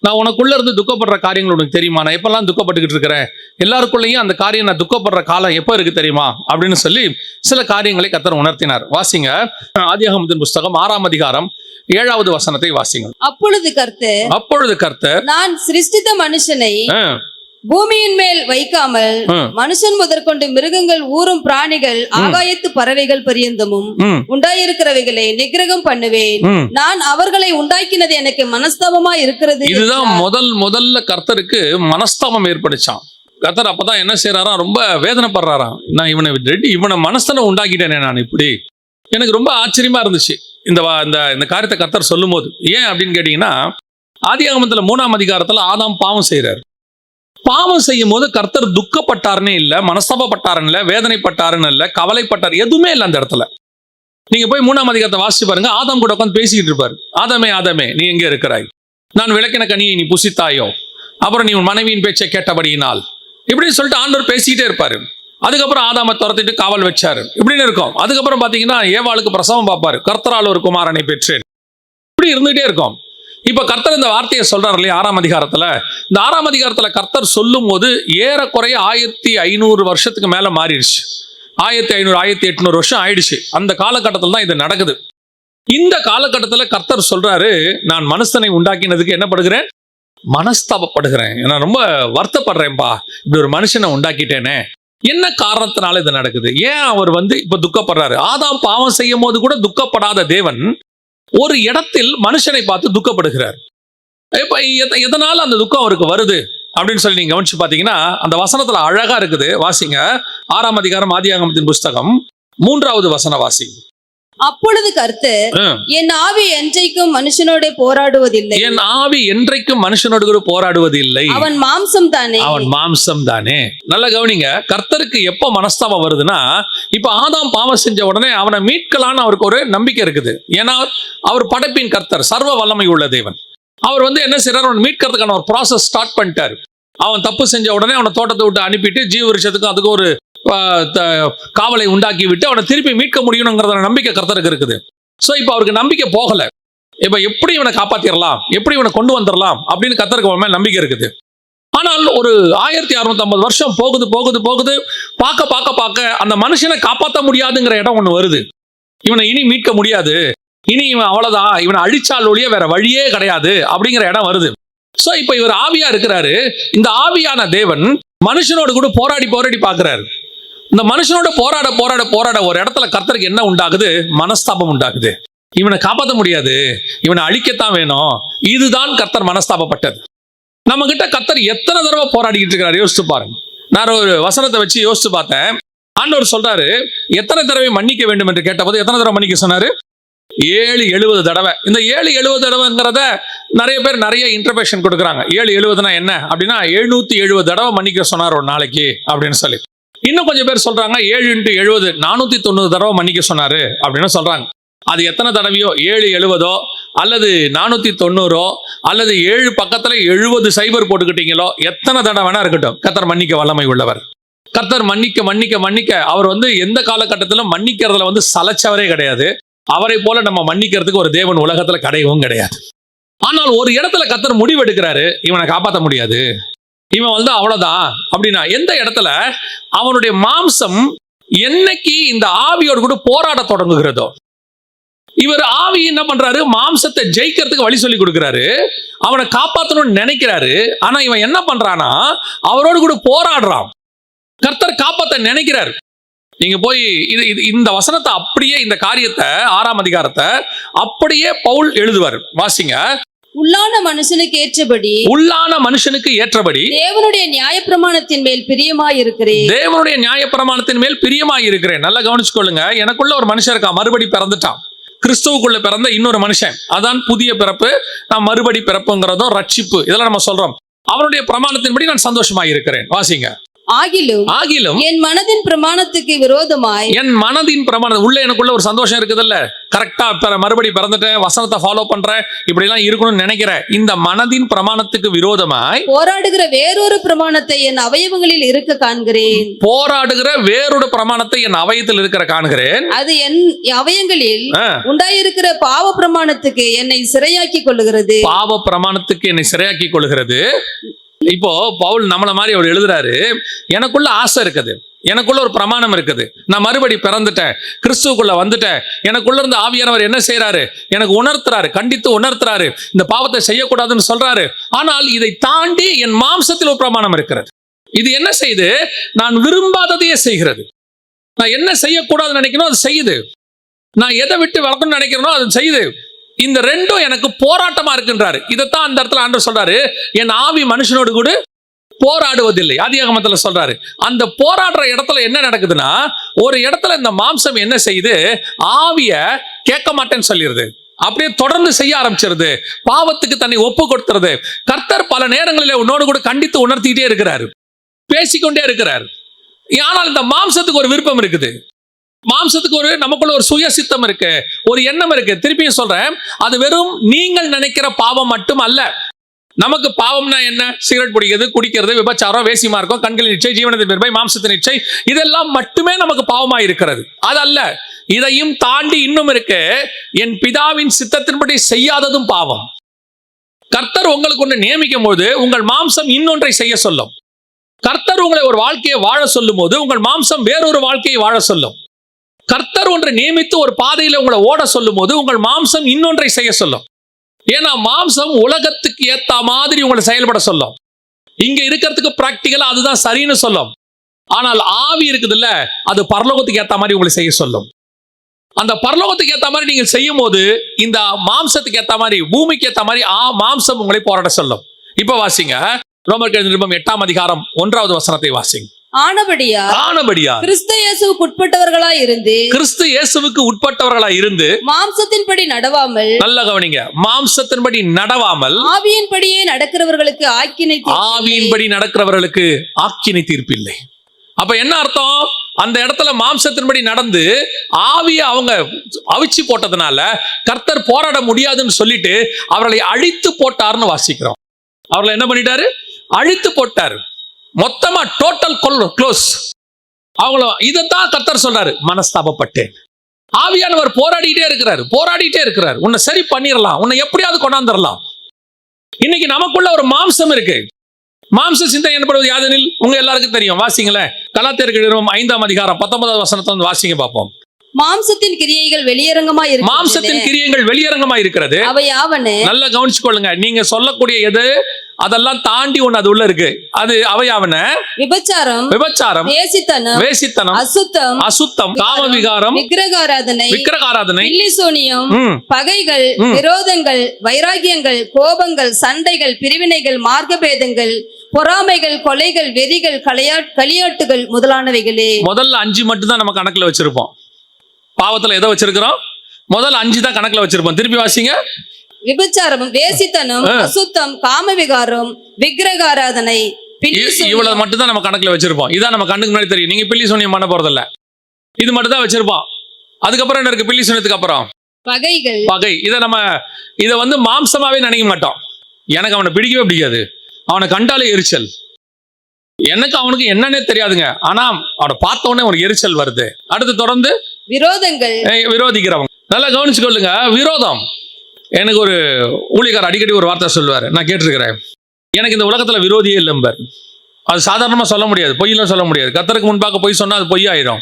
நான் உனக்குள்ள இருந்து துக்கப்படுற காரியங்கள் உனக்கு தெரியுமா? நான் எப்பெல்லாம் துக்கப்பட்டுக்கிட்டு இருக்கிறேன், எல்லாருக்குள்ளேயும் அந்த காரியம் நான் துக்கப்படுற காலம் எப்போ இருக்கு தெரியுமா அப்படின்னு சொல்லி சில காரியங்களை கர்த்தர் உணர்த்தினார். வாசிங்க, ஆதியாகமத்தின் புஸ்தகம் 6ஆம் அதிகாரம் 7வது வசனத்தை வாசிங்க. அப்பொழுது கர்த்தர் நான் சிருஷ்டித்த மனுஷனை பூமியின் மேல் வைக்காமல் மனுஷன் முதற்கொண்டு மிருகங்கள், ஊரும் பிராணிகள், ஆகாயத்து பறவைகள் பரியந்தமும் உண்டாயிருக்கிறவைகளை நிகிரகம் பண்ணுவேன். நான் அவர்களை உண்டாக்கினது எனக்கு மனஸ்தாபமா இருக்கிறது. இதுதான் முதல்ல கர்த்தருக்கு மனஸ்தாபம் ஏற்படுச்சான். கர்த்தர் அப்பதான் என்ன செய்யறாராம், ரொம்ப வேதனைப்படுறாராம். நான் இவனை மனஸ்தானம் உண்டாக்கிட்டேனே நான் இப்படி. எனக்கு ரொம்ப ஆச்சரியமா இருந்துச்சு இந்த காரியத்தை கர்த்தர் சொல்லும் போது. ஏன் அப்படின்னு கேட்டீங்கன்னா, ஆதியாகமத்துல 3ஆம் அதிகாரத்துல ஆதாம் பாவம் செய்யறாரு. பாவம் செய்யும் போது கர்த்தர் துக்கப்பட்டாருன்னு இல்ல, மனஸ்தாபப்பட்டாருன்னு இல்ல, வேதனைப்பட்டாருன்னு இல்ல, கவலைப்பட்டார், எதுவுமே இல்லை அந்த இடத்துல. நீங்க போய் 3ஆம் அதிகாரத்தை வாசிச்சு பாருங்க. ஆதாம் கூட உட்காந்து பேசிக்கிட்டு இருப்பாரு. ஆதாமே நீ எங்கே இருக்கிறாய்? நான் விளக்கின கனியை நீ புசித்தாயோ? அப்புறம் நீ உன் மனைவியின் பேச்சை கேட்டபடியினால், இப்படின்னு சொல்லிட்டு ஆண்டவர் பேசிக்கிட்டே இருப்பாரு. அதுக்கப்புறம் ஆதாமை துரத்திட்டு காவல் வச்சாரு, இப்படின்னு இருக்கும். அதுக்கப்புறம் பாத்தீங்கன்னா ஏவாளுக்கு பிரசவம் பார்ப்பாரு, கர்த்தரால் ஒரு குமாரனை பெற்றேன், இப்படி இருந்துகிட்டே இருக்கும். இப்ப கர்த்தர் இந்த வார்த்தையை சொல்றாரு இல்லையா 6ஆம் அதிகாரத்துல. இந்த 6ஆம் அதிகாரத்துல கர்த்தர் சொல்லும் போது ஏறக்குறைய 1500 வருஷத்துக்கு மேல மாறிடுச்சு. 1500 1800 வருஷம் ஆயிடுச்சு. அந்த காலகட்டத்தில் தான் இது நடக்குது. இந்த காலகட்டத்துல கர்த்தர் சொல்றாரு, நான் மனுஷனை உண்டாக்கினதுக்கு என்ன படுகிறேன்? மனஸ்தாபப்படுகிறேன். நான் ரொம்ப வருத்தப்படுறேன்பா, இப்படி ஒரு மனுஷனை உண்டாக்கிட்டேனே. என்ன காரணத்தினால இது நடக்குது? ஏன் அவர் இப்ப துக்கப்படுறாரு? ஆதாம் பாவம் செய்யும் போது கூட துக்கப்படாத தேவன் ஒரு இடத்தில் மனுஷனை பார்த்து துக்கப்படுகிறார். இப்ப எதனால அந்த துக்கம் அவருக்கு வருது அப்படின்னு சொல்லி நீங்க கவனிச்சு பாத்தீங்கன்னா, அந்த வசனத்துல அழகா இருக்குது. வாசிங்க, 6ஆம் அதிகாரம் ஆதியாகமத்தின் புஸ்தகம் 3வது வசனம் வாசிங்க. அப்பொழுது கர்த்தர், என் ஆவி என்றைக்கும் மனுஷனோட போராடுவதில்லை. என் ஆவி என்றைக்கும் மனுஷனோடு கூட போராடுவதில்லை. அவன் மாம்சம் தானே. அவன் மாம்சம் தானே. நல்ல கவனிங்க, கர்த்தருக்கு எப்ப மனஸ்தாபம் வருதுன்னா, இப்ப ஆதாம் பாவம் செஞ்ச உடனே அவனை மீட்கலான்னு அவருக்கு ஒரு நம்பிக்கை இருக்குது. ஏன்னா அவர் படைப்பின் கர்த்தர், சர்வ வல்லமை உள்ள தேவன். அவர் என்ன செய்யறாரு? அவன் மீட்கிறதுக்கான ஒரு ப்ராசஸ் ஸ்டார்ட் பண்ணிட்டாரு. அவன் தப்பு செஞ்ச உடனே அவனை தோட்டத்தை விட்டு அனுப்பிட்டு ஜீவ விருட்சத்துக்கு அதுக்கு ஒரு காவலை உண்டாக்கி விட்டு அவனை திருப்பி மீட்க முடியும்ங்கிறத நம்பிக்கை கர்த்தருக்கு இருக்குது. சோ இப்ப அவருக்கு நம்பிக்கை போகல. இப்ப எப்படி இவனை காப்பாத்திரலாம், எப்படி இவனை கொண்டு வந்துடலாம் அப்படின்னு கர்த்தருக்கு அவன் மேல நம்பிக்கை இருக்குது. ஆனால் ஒரு 1650 வருஷம் போகுது போகுது போகுது, பார்க்க அந்த மனுஷனை காப்பாற்ற முடியாதுங்கிற இடம் ஒண்ணு வருது. இவனை இனி மீட்க முடியாது, இனி இவன் அவ்வளவுதான், இவனை அழிச்சால் ஒழிய வேற வழியே கிடையாது அப்படிங்கிற இடம் வருது. சோ இப்ப இவர் ஆவியா இருக்கிறாரு. இந்த ஆவியான தேவன் மனுஷனோடு கூட போராடி பார்க்கிறாரு. இந்த மனுஷனோட போராட ஒரு இடத்துல கர்த்தருக்கு என்ன உண்டாகுது? மனஸ்தாபம் உண்டாகுது. இவனை காப்பாற்ற முடியாது, இவனை அழிக்கத்தான் வேணும். இதுதான் கர்த்தர் மனஸ்தாபப்பட்டது. நம்ம கிட்ட கர்த்தர் எத்தனை தடவை போராடிக்கிட்டு இருக்கிறார் யோசிச்சு பாருங்க. நான் ஒரு வசனத்தை வச்சு யோசிச்சு பார்த்தேன். ஆண்டவர் சொல்றாரு, எத்தனை தடவை மன்னிக்க வேண்டும் என்று கேட்டபோது எத்தனை தடவை மன்னிக்க சொன்னாரு? 770 தடவை. இந்த 770 தடவைங்கிறத நிறைய பேர் நிறைய இன்டர்பிரேஷன் கொடுக்குறாங்க. 770 என்ன அப்படின்னா 770 தடவை மன்னிக்க சொன்னார் ஒரு நாளைக்கு அப்படின்னு சொல்லி. இன்னும் கொஞ்சம் பேர் சொல்றாங்க 7 × 70 490 தடவை மன்னிக்க சொன்னாரு அப்படின்னு சொல்றாங்க. அது எத்தனை தடவையோ, 770 அல்லது 490 அல்லது 7 பக்கத்துல 70 சைபர் போட்டுக்கிட்டீங்களோ, எத்தனை தடவை வேணா இருக்கட்டும், கர்த்தர் மன்னிக்க வல்லமை உள்ளவர். கர்த்தர் மன்னிக்க அவர் எந்த காலகட்டத்திலும் மன்னிக்கிறதுல சலைச்சவரே கிடையாது. அவரை போல நம்ம மன்னிக்கிறதுக்கு ஒரு தேவன் உலகத்துல கிடையவும் கிடையாது. ஆனால் ஒரு இடத்துல கர்த்தர் முடிவு எடுக்கிறாரு, இவனை காப்பாற்ற முடியாது, இவன் அவ்வளவுதான் அப்படின்னா எந்த இடத்துல அவனுடைய மாம்சம் என்னைக்கு இந்த ஆவியோடு கூட போராட தொடங்குகிறதோ, இவர் ஆவி என்ன பண்றாரு? மாம்சத்தை ஜெயிக்கிறதுக்கு வழி சொல்லி கொடுக்கிறாரு, அவனை காப்பாற்றணும்னு நினைக்கிறாரு. ஆனா இவன் என்ன பண்றானா, அவரோடு கூட போராடுறான். கர்த்தர் காப்பாற்ற நினைக்கிறாரு. நீங்க போய் இந்த வசனத்தை அப்படியே, இந்த காரியத்தை 6ஆம் அதிகாரத்தை அப்படியே பவுல் எழுதுவார். வாசிங்க. உள்ளான மனுஷனுக்கு ஏற்றபடி தேவனுடைய நியாயப்பிரமாணத்தின் மேல் பிரியமாய் இருக்கிறேன். நல்லா கவனிச்சுக்கொள்ளுங்க. எனக்குள்ள ஒரு மனுஷன் இருக்கா, மறுபடி பிறந்துட்டான். கிறிஸ்துவுக்குள்ள பிறந்த இன்னொரு மனுஷன், அதான் புதிய பிறப்பு. நான் மறுபடி பிறப்புங்கிறதும் ரட்சிப்பு, இதெல்லாம் நம்ம சொல்றோம். அவனுடைய பிரமாணத்தின்படி நான் சந்தோஷமாய் இருக்கிறேன். வாசிங்க. ஆகிலும் என் மனதின் பிரமாணத்துக்கு விரோதமாய், என் மனதின் பிரமாணம் உள்ள எனக்குள்ள ஒரு சந்தோஷம் இருக்குதுல்ல, கரெக்டா மறுபடி பிறந்துட்டேன், வசனத்தை ஃபாலோ பண்றேன், இப்படி எல்லாம் இருக்கணும்னு நினைக்கிறேன். இந்த மனதின் பிரமாணத்துக்கு விரோதமாய் போராடுகிற வேறொரு பிரமாணத்தை என் அவயவங்களில் இருக்க காண்கிறேன். அது என் அவயங்களில் உண்டாயிருக்கிற பாவ பிரமாணத்துக்கு என்னை சிறையாக்கி கொள்ளுகிறது. இப்போ பவுல் நம்மள மாதிரி அவர் எழுதுறாரு, எனக்குள்ள ஆசை இருக்குது, எனக்குள்ள ஒரு பிரமாணம் இருக்குது, நான் மறுபடி பிறந்துட்டேன், கிறிஸ்துவுக்குள்ள வந்துட்டேன். எனக்குள்ள இருந்து ஆவியானவர் என்ன செய்யறாரு? எனக்கு உணர்த்துறாரு, கண்டித்து உணர்த்துறாரு, இந்த பாவத்தை செய்யக்கூடாதுன்னு சொல்றாரு. ஆனால் இதை தாண்டி என் மாம்சத்தில் ஒரு பிரமாணம் இருக்கிறது. இது என்ன செய்யுது? நான் விரும்பாததையே செய்கிறது. நான் என்ன செய்யக்கூடாதுன்னு நினைக்கணும், அது செய்யுது. நான் எதை விட்டு வளர்க்கணும்னு நினைக்கிறேனோ அது செய்யுது. இந்த ரெண்டும் எனக்கு போராட்டமா இருக்குன்றாரு. இதைத்தான் அந்த இடத்துல ஆண்டவர் சொல்றாரு, என் ஆவி மனுஷனோடு கூட போராடுவதில்லை. ஆதியாகமத்துல சொல்றாரு. அந்த போராடுற இடத்துல என்ன நடக்குதுன்னா, ஒரு இடத்துல இந்த மாம்சம் என்ன செய்யுது? ஆவிய கேட்க மாட்டேன்னு சொல்லிடுது, அப்படியே தொடர்ந்து செய்ய ஆரம்பிச்சிருது, பாவத்துக்கு தன்னை ஒப்பு கொடுத்துறது. கர்த்தர் பல நேரங்களில் உன்னோடு கூட கண்டித்து உணர்த்திட்டே இருக்கிறாரு, பேசிக்கொண்டே இருக்கிறார். ஆனால் இந்த மாம்சத்துக்கு ஒரு விருப்பம் இருக்குது, மாம்சத்துக்கு நமக்குள்ள ஒரு சுய சித்தம் இருக்கு, ஒரு எண்ணம் இருக்கு. திருப்பியும் சொல்றேன், அது வெறும் நீங்கள் நினைக்கிற பாவம் மட்டும் அல்ல. நமக்கு பாவம்னா என்ன? சிகரெட் பிடிக்கிறது, குடிக்கிறது, விபச்சாரம், வேசி மார்க்கம், கண்களின் இச்சை, ஜீவனத்தின் பெருமை, மாம்சத்தின் இச்சை, இதெல்லாம் மட்டுமே நமக்கு பாவமா இருக்கிறது. அதல்ல, இதையும் தாண்டி இன்னும் இருக்கு, என் பிதாவின் சித்தத்தின்படி செய்யாததும் பாவம். கர்த்தர் உங்களுக்கு ஒன்று நியமிக்கும் போது உங்கள் மாம்சம் இன்னொன்றை செய்ய சொல்லும். கர்த்தர் உங்களை ஒரு வாழ்க்கையை வாழ சொல்லும் போது உங்கள் மாம்சம் வேறொரு வாழ்க்கையை வாழ சொல்லும். கர்த்தர் ஒன்றை நியமித்து ஒரு பாதையில உங்களை ஓட சொல்லும் போது உங்கள் மாம்சம் இன்னொன்றை செய்ய சொல்லும். ஏன்னா மாம்சம் உலகத்துக்கு ஏத்த மாதிரி உங்களை செயல்பட சொல்லும். இங்க இருக்கிறதுக்கு பிராக்டிக்கலா அதுதான் சரின்னு சொல்லும். ஆனால் ஆவி இருக்குதுல்ல, அது பரலோகத்துக்கு ஏத்த மாதிரி உங்களை செய்ய சொல்லும். அந்த பரலோகத்துக்கு ஏத்த மாதிரி நீங்கள் செய்யும் போது இந்த மாம்சத்துக்கு ஏத்த மாதிரி, பூமிக்கு ஏத்த மாதிரி மாம்சம் உங்களை போராட சொல்லும். இப்ப வாசிங்க, ரோமர்கள் நிருபம் 8ஆம் அதிகாரம் 1வது வசனத்தை வாசிங்க. ஆனபடியா கிறிஸ்து இயேசுவுக்கு உட்பட்டவர்களாய் இருந்து மாம்சத்தின்படி நடவாமல், நல்ல கவனிங்க, மாம்சத்தின்படி நடவாமல் ஆவியின்படியே நடக்கிறவர்களுக்கு ஆக்கினை தீர்ப்பில்லை. அப்ப என்ன அர்த்தம்? அந்த இடத்துல மாம்சத்தின்படி நடந்து ஆவியை அவங்க அவிச்சு போட்டதுனால கர்த்தர் போராட முடியாதுன்னு சொல்லிட்டு அவர்களை அழித்து போட்டார்னு வாசிக்கிறோம். அவர்களை என்ன பண்ணிட்டாரு? அழித்து போட்டாரு. மொத்தமா டோட்டல் க்ளோஸ். அவங்கள இதைத்தான் கர்த்தர் சொல்றாரு, மனஸ்தாபப்பட்டேன். ஆவியானவர் போராடிட்டே இருக்கிறார். உன்னை சரி பண்ணிடலாம், உன்னை எப்படியாவது கொண்டாந்துடலாம். இன்னைக்கு நமக்குள்ள ஒரு மாம்சம் இருக்கு. மாம்ச சிந்தை எனப்படுவது யாதெனில் உங்க எல்லாருக்கும் தெரியும். வாசிங்களேன், கலாத்தியருக்கு நிருபம் 5ஆம் அதிகாரம் 19வது வசனத்தை வந்து வாசிங்க பார்ப்போம். மாம்சத்தின் கிரியைகள் வெளியரங்கமாய் இருக்கிறது. அவையாவன, நல்லா கவனிச்சுக்கொள்ளுங்க, நீங்க சொல்லக்கூடிய எது அதெல்லாம் தாண்டி ஒண்ணு அது உள்ள இருக்கு. அது அவையாவன விபச்சாரம், வேசித்தனம், அசுத்தம், காமவிகாரம், விக்கிரகாராதனை, பகைகள், விரோதங்கள், வைராகியங்கள், கோபங்கள், சண்டைகள், பிரிவினைகள், மார்க்கபேதங்கள், பொறாமைகள், கொலைகள், வெறிகள், களியாட்டுகள் முதலானவைகளே. முதல்ல 5 மட்டும் தான் நம்ம கணக்குல வச்சிருப்போம். பாவத்துல எதை வச்சிருக்கிறோம்? முதல்ல 5 தான் கணக்குல வச்சிருப்போம். திருப்பி வாசிங்க. விபச்சாரம், வேசித்தனம், அசுத்தம், காமவிகாரம், விக்கிரகாராதனை, இவ்வளவு மட்டும் தான் நம்ம கணக்குல வச்சிருப்போம். இதான் நம்ம கண்ணுக்கு முன்னாடி தெரியும். நீங்க பில்லி சூனியம் பண்ண போறதில்ல, இது மட்டும் தான் வச்சிருப்போம். அதுக்கப்புறம் என்ன இருக்கு? பில்லி சூனியத்துக்கு அப்புறம் பகை. இதை வந்து மாம்சமாவே நினைக்க மாட்டோம். எனக்கு அவனை பிடிக்கவே பிடிக்காது, அவனை கண்டாலே எரிச்சல். எனக்கு அவனுக்கு என்னன்னே தெரியாதுங்க, ஆனா அவனை பார்த்த உடனே ஒரு எரிச்சல் வருது. அடுத்து தொடர்ந்து விரோதிக்கிறவங்க. நல்லா கவனிச்சுக்கொள்ளுங்க, விரோதம். எனக்கு ஒரு ஊழியக்காரர் அடிக்கடி ஒரு வார்த்தை சொல்லுவார், நான் கேட்டிருக்கிறேன். எனக்கு இந்த உலகத்துல விரோதியே இல்லைம்பார். அது சாதாரணமா சொல்ல முடியாது, பொய்யெல்லாம் சொல்ல முடியாது. கர்த்தருக்கு முன்பாக பொய் சொன்னா அது பொய்யாயிரும்.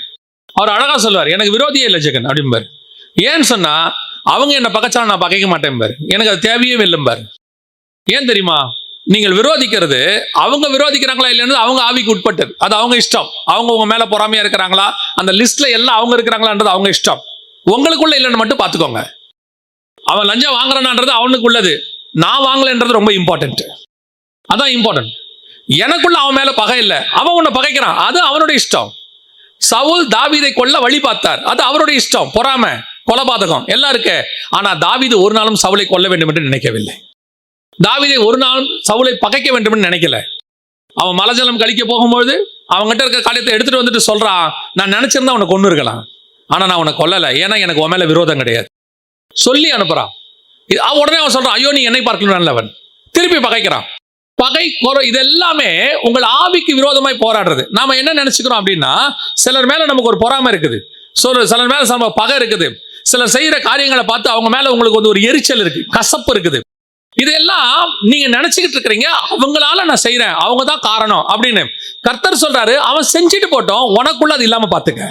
அவர் அழகா சொல்லுவார், எனக்கு விரோதியே இல்லை ஜெகன் அப்படிம்பார். ஏன்னு சொன்னா அவங்க என்ன பகைச்சாலும் நான் பகைக்க மாட்டேன்பார். எனக்கு அது தேவையே இல்லைம்பார். ஏன் தெரியுமா? நீங்கள் விரோதிக்கிறது, அவங்க விரோதிக்கிறாங்களா இல்லைன்னு அவங்க ஆவிக்கு உட்பட்டது, அது அவங்க இஷ்டம். அவங்க உங்க மேல பொறாமையா இருக்கிறாங்களா, அந்த லிஸ்ட்ல எல்லாம் அவங்க இருக்கிறாங்களான்றது அவங்க இஷ்டம். உங்களுக்குள்ள இல்லைன்னு மட்டும் பார்த்துக்கோங்க. அவன் லஞ்சம் வாங்குறான்ன்றது அவனுக்கு உள்ளது, நான் வாங்கலன்றது ரொம்ப இம்பார்ட்டன்ட். அதான் இம்பார்ட்டன்ட். எனக்குள்ள அவன் மேல பகை இல்லை, அவன் உன்னை பகைக்கிறான், அது அவனுடைய இஷ்டம். சவுல் தாவீதை கொல்ல வழி பார்த்தார், அது அவருடைய இஷ்டம். பொறாமை, கொலபாதகம் எல்லாம் இருக்கு. ஆனா தாவீது ஒரு நாளும் சவுலை கொல்ல வேண்டும் என்று நினைக்கவில்லை. தாவீதை ஒரு நாள் சவுலை பகைக்க வேண்டும் என்று நினைக்கல. அவன் மலஜலம் கழிக்க போகும்போது அவங்ககிட்ட இருக்க காரியத்தை எடுத்துட்டு வந்துட்டு சொல்றான், நான் நினைச்சிருந்தா உனக்கு கொண்டு இருக்கலாம், ஆனா நான் உனக்கு கொல்லல, ஏன்னா எனக்கு உன் மேல விரோதம் கிடையாது சொல்லி அனுப்புறான். உடனே அவன் சொல்றான், ஐயோ நீ என்னை பார்க்கலாம் நல்லவன், திருப்பி பகைக்கிறான். பகை இது எல்லாமே உங்கள் ஆவிக்கு விரோதமாய் போராடுறது. நாம என்ன நினைச்சுக்கிறோம் அப்படின்னா, சிலர் மேல நமக்கு ஒரு பொறாமை இருக்குது, சிலர் மேல நம்ம பகை இருக்குது, சிலர் செய்யற காரியங்களை பார்த்து அவங்க மேல உங்களுக்கு வந்து ஒரு எரிச்சல் இருக்கு, கசப்பு இருக்குது. இதெல்லாம் நீங்க நினைச்சுக்கிட்டு இருக்கிறீங்க, அவங்களால நான் செய்யறேன், அவங்க தான் காரணம் அப்படின்னு. கர்த்தர் சொல்றாரு, அவன் செஞ்சுட்டு போட்டோம், உனக்குள்ள அது இல்லாம பாத்துக்க,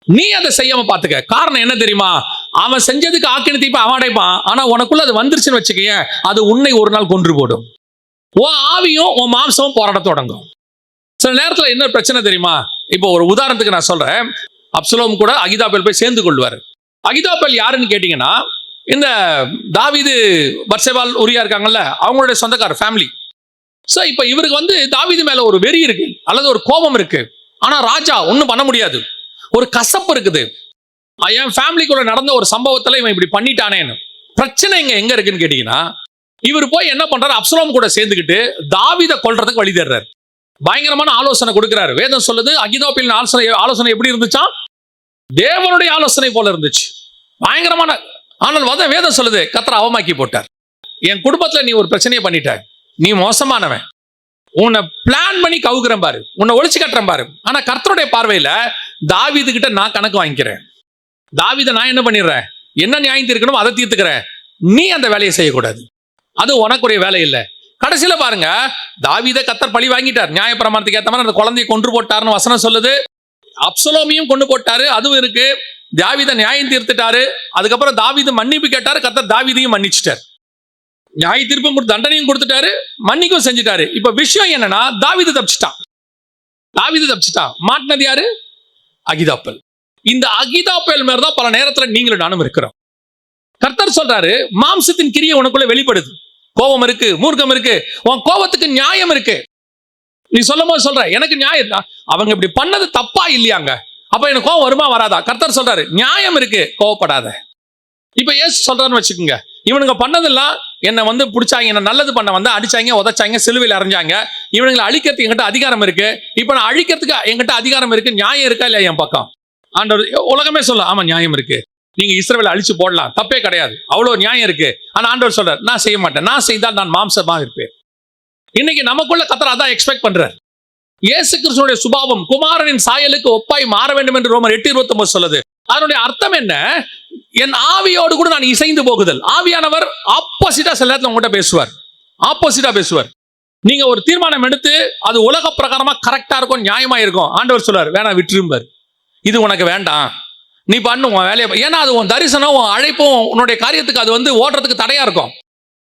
நீ அதை செய்யாம பாத்துக்க. காரணம் என்ன தெரியுமா? அவன் செஞ்சதுக்கு ஆக்கினை தீர்ப்பை அவன் அடைப்பான், ஆனா உனக்குள்ள அது வந்துருச்சுன்னு வச்சுக்க, அது உன்னை ஒரு நாள் கொன்று போடும். உன் ஆவியும் உன் மாம்சமும் போராட தொடங்கும். சில நேரத்துல என்ன பிரச்சனை தெரியுமா? இப்போ ஒரு உதாரணத்துக்கு நான் சொல்றேன். அப்சலோம் கூட அகிதாபேல் போய் சேர்ந்து கொள்வார். அகிதாபேல் யாருன்னு கேட்டீங்கன்னா, இந்த தாவீது, பத்சேபால், உரியா இருக்காங்கல்ல, அவங்களுடைய சொந்தக்கார ஃபேமிலி. ஸோ இப்போ இவருக்கு வந்து தாவீது மேல ஒரு வெறி இருக்கு, அல்லது ஒரு கோபம் இருக்கு. ஆனா ராஜா ஒன்றும் பண்ண முடியாது, ஒரு கசப்பு இருக்குது. என் ஃபேமிலிக்குள்ள நடந்த ஒரு சம்பவத்துல இவன் இப்படி பண்ணிட்டானேன்னு. பிரச்சனை எங்க இருக்குன்னு கேட்டீங்கன்னா, இவர் போய் என்ன பண்றாரு, அப்சலோம் கூட சேர்ந்துக்கிட்டு தாவீதை கொல்றதுக்கு வழி தேடுறாரு. பயங்கரமான ஆலோசனை கொடுக்கிறாரு. வேதம் சொல்லுது, அகிதோப்பேலின் ஆலோசனை எப்படி இருந்துச்சா? தேவனுடைய ஆலோசனை போல இருந்துச்சு, பயங்கரமான. ஆனால் வேதம் சொல்லுது, கர்த்தர் அவமாக்கி போட்டார். என் குடும்பத்துல நீ ஒரு பிரச்சனையை பண்ணிட்ட, நீ மோசமானவன், உன்னை பிளான் பண்ணி கவுக்குறேன் பாரு, உன்னை ஒழிச்சு கட்டுறேன் பாரு. ஆனா கர்த்தருடைய பார்வையில தாவீது கிட்ட நான் கணக்கு வாங்கிக்கிறேன். தாவீதை நான் என்ன பண்ணிடுறேன், என்ன நியாயம் தீர்க்கணும் அதை தீர்த்துக்கிறேன், நீ அந்த வேலையை செய்யக்கூடாது, அது உனக்குரிய வேலை இல்லை. கடைசியில பாருங்க, தாவீதை கர்த்தர் பழி வாங்கிட்டார். நியாயப்பிரமாணத்துக்கு ஏற்ற மாதிரி அந்த குழந்தையை கொன்று போட்டார்னு வசனம் சொல்லுது. அப்சலோமையும் கொண்டு போட்டாரு, அதுவும் இருக்கு. தாவீதை நியாயம் தீர்த்துட்டாரு. அதுக்கப்புறம் தாவீது மன்னிப்பு கேட்டாரு, கர்த்தர் தாவீதையும் மன்னிச்சிட்டார். நியாய தீர்ப்பும் கொடுத்து தண்டனையும் கொடுத்துட்டாரு, மன்னிக்கும் செஞ்சுட்டாரு. இப்ப விஷயம் என்னன்னா, தாவீது தப்பிச்சிட்டான். மாட்டினது யாரு? அகிதாப்பேல். இந்த அகிதாப்பேல் மேலதான் பல நேரத்துல நீங்களும் நானும் இருக்கிறோம். கர்த்தர் சொல்றாரு, மாம்சத்தின் கிரியை உனக்குள்ள வெளிப்படுது. கோபம் இருக்கு, மூர்க்கம் இருக்கு, உன் கோபத்துக்கு நியாயம் இருக்கு. நீ சொல்லும் போது சொல்ற, எனக்கு நியாயம், அவங்க இப்படி பண்ணது தப்பா இல்லையாங்க, அப்ப எனக்கு கோபம் வருமா வராதா? கர்த்தர் சொல்றாரு, நியாயம் இருக்கு, கோவப்படாத. இப்ப ஏசு சொல்றான்னு வச்சுக்கோங்க, இவனுங்க பண்ணதெல்லாம் என்னை வந்து பிடிச்சாங்க, என்ன நல்லது பண்ண வந்து அடிச்சாங்க, உதைச்சாங்க, சிலுவையில் அரைஞ்சாங்க, இவனுங்களை அழிக்கிறதுக்கு என்கிட்ட அதிகாரம் இருக்கு. இப்ப நான் அழிக்கிறதுக்கு என்கிட்ட அதிகாரம் இருக்கு, நியாயம் இருக்கா இல்லையா என் பக்கம்? ஆண்டவர் உலகமே சொல்ல, ஆமா நியாயம் இருக்கு, நீங்க இஸ்ரவேலை அழிச்சு போடலாம், தப்பே கிடையாது, அவ்வளவு நியாயம் இருக்கு. ஆனா ஆண்டவர் சொல்றார், நான் செய்ய மாட்டேன், நான் செய்தால் நான் மாம்சமா இருப்பேன். இன்னைக்கு நமக்குள்ள கர்த்தர் அதான் எக்ஸ்பெக்ட் பண்றார். இயேசு கிறிஸ்துவினுடைய சுபாவம் குமாரனின் சாயலுக்கு ஒப்பாய் மாற வேண்டும் என்று ரோமர் 8:29 சொல்லுது. அதனுடைய அர்த்தம் என்ன? என் ஆவியோடு கூட நான் இசைந்து போகுதல். ஆவியானவர் ஆப்போசிட்டா சில நேரத்தில் உங்கள்கிட்ட பேசுவார். நீங்க ஒரு தீர்மானம் எடுத்து அது உலக பிரகாரமா கரெக்டா இருக்கும், நியாயமா இருக்கும். ஆண்டவர் சொல்றார், வேணா விட்டுரும்பார், இது உனக்கு வேண்டாம், நீ பண்ணு உன் வேலையை. ஏன்னா அது உன் தரிசனம், உன் அழைப்பும், உன்னுடைய காரியத்துக்கு அது வந்து ஓடுறதுக்கு தடையா இருக்கும்.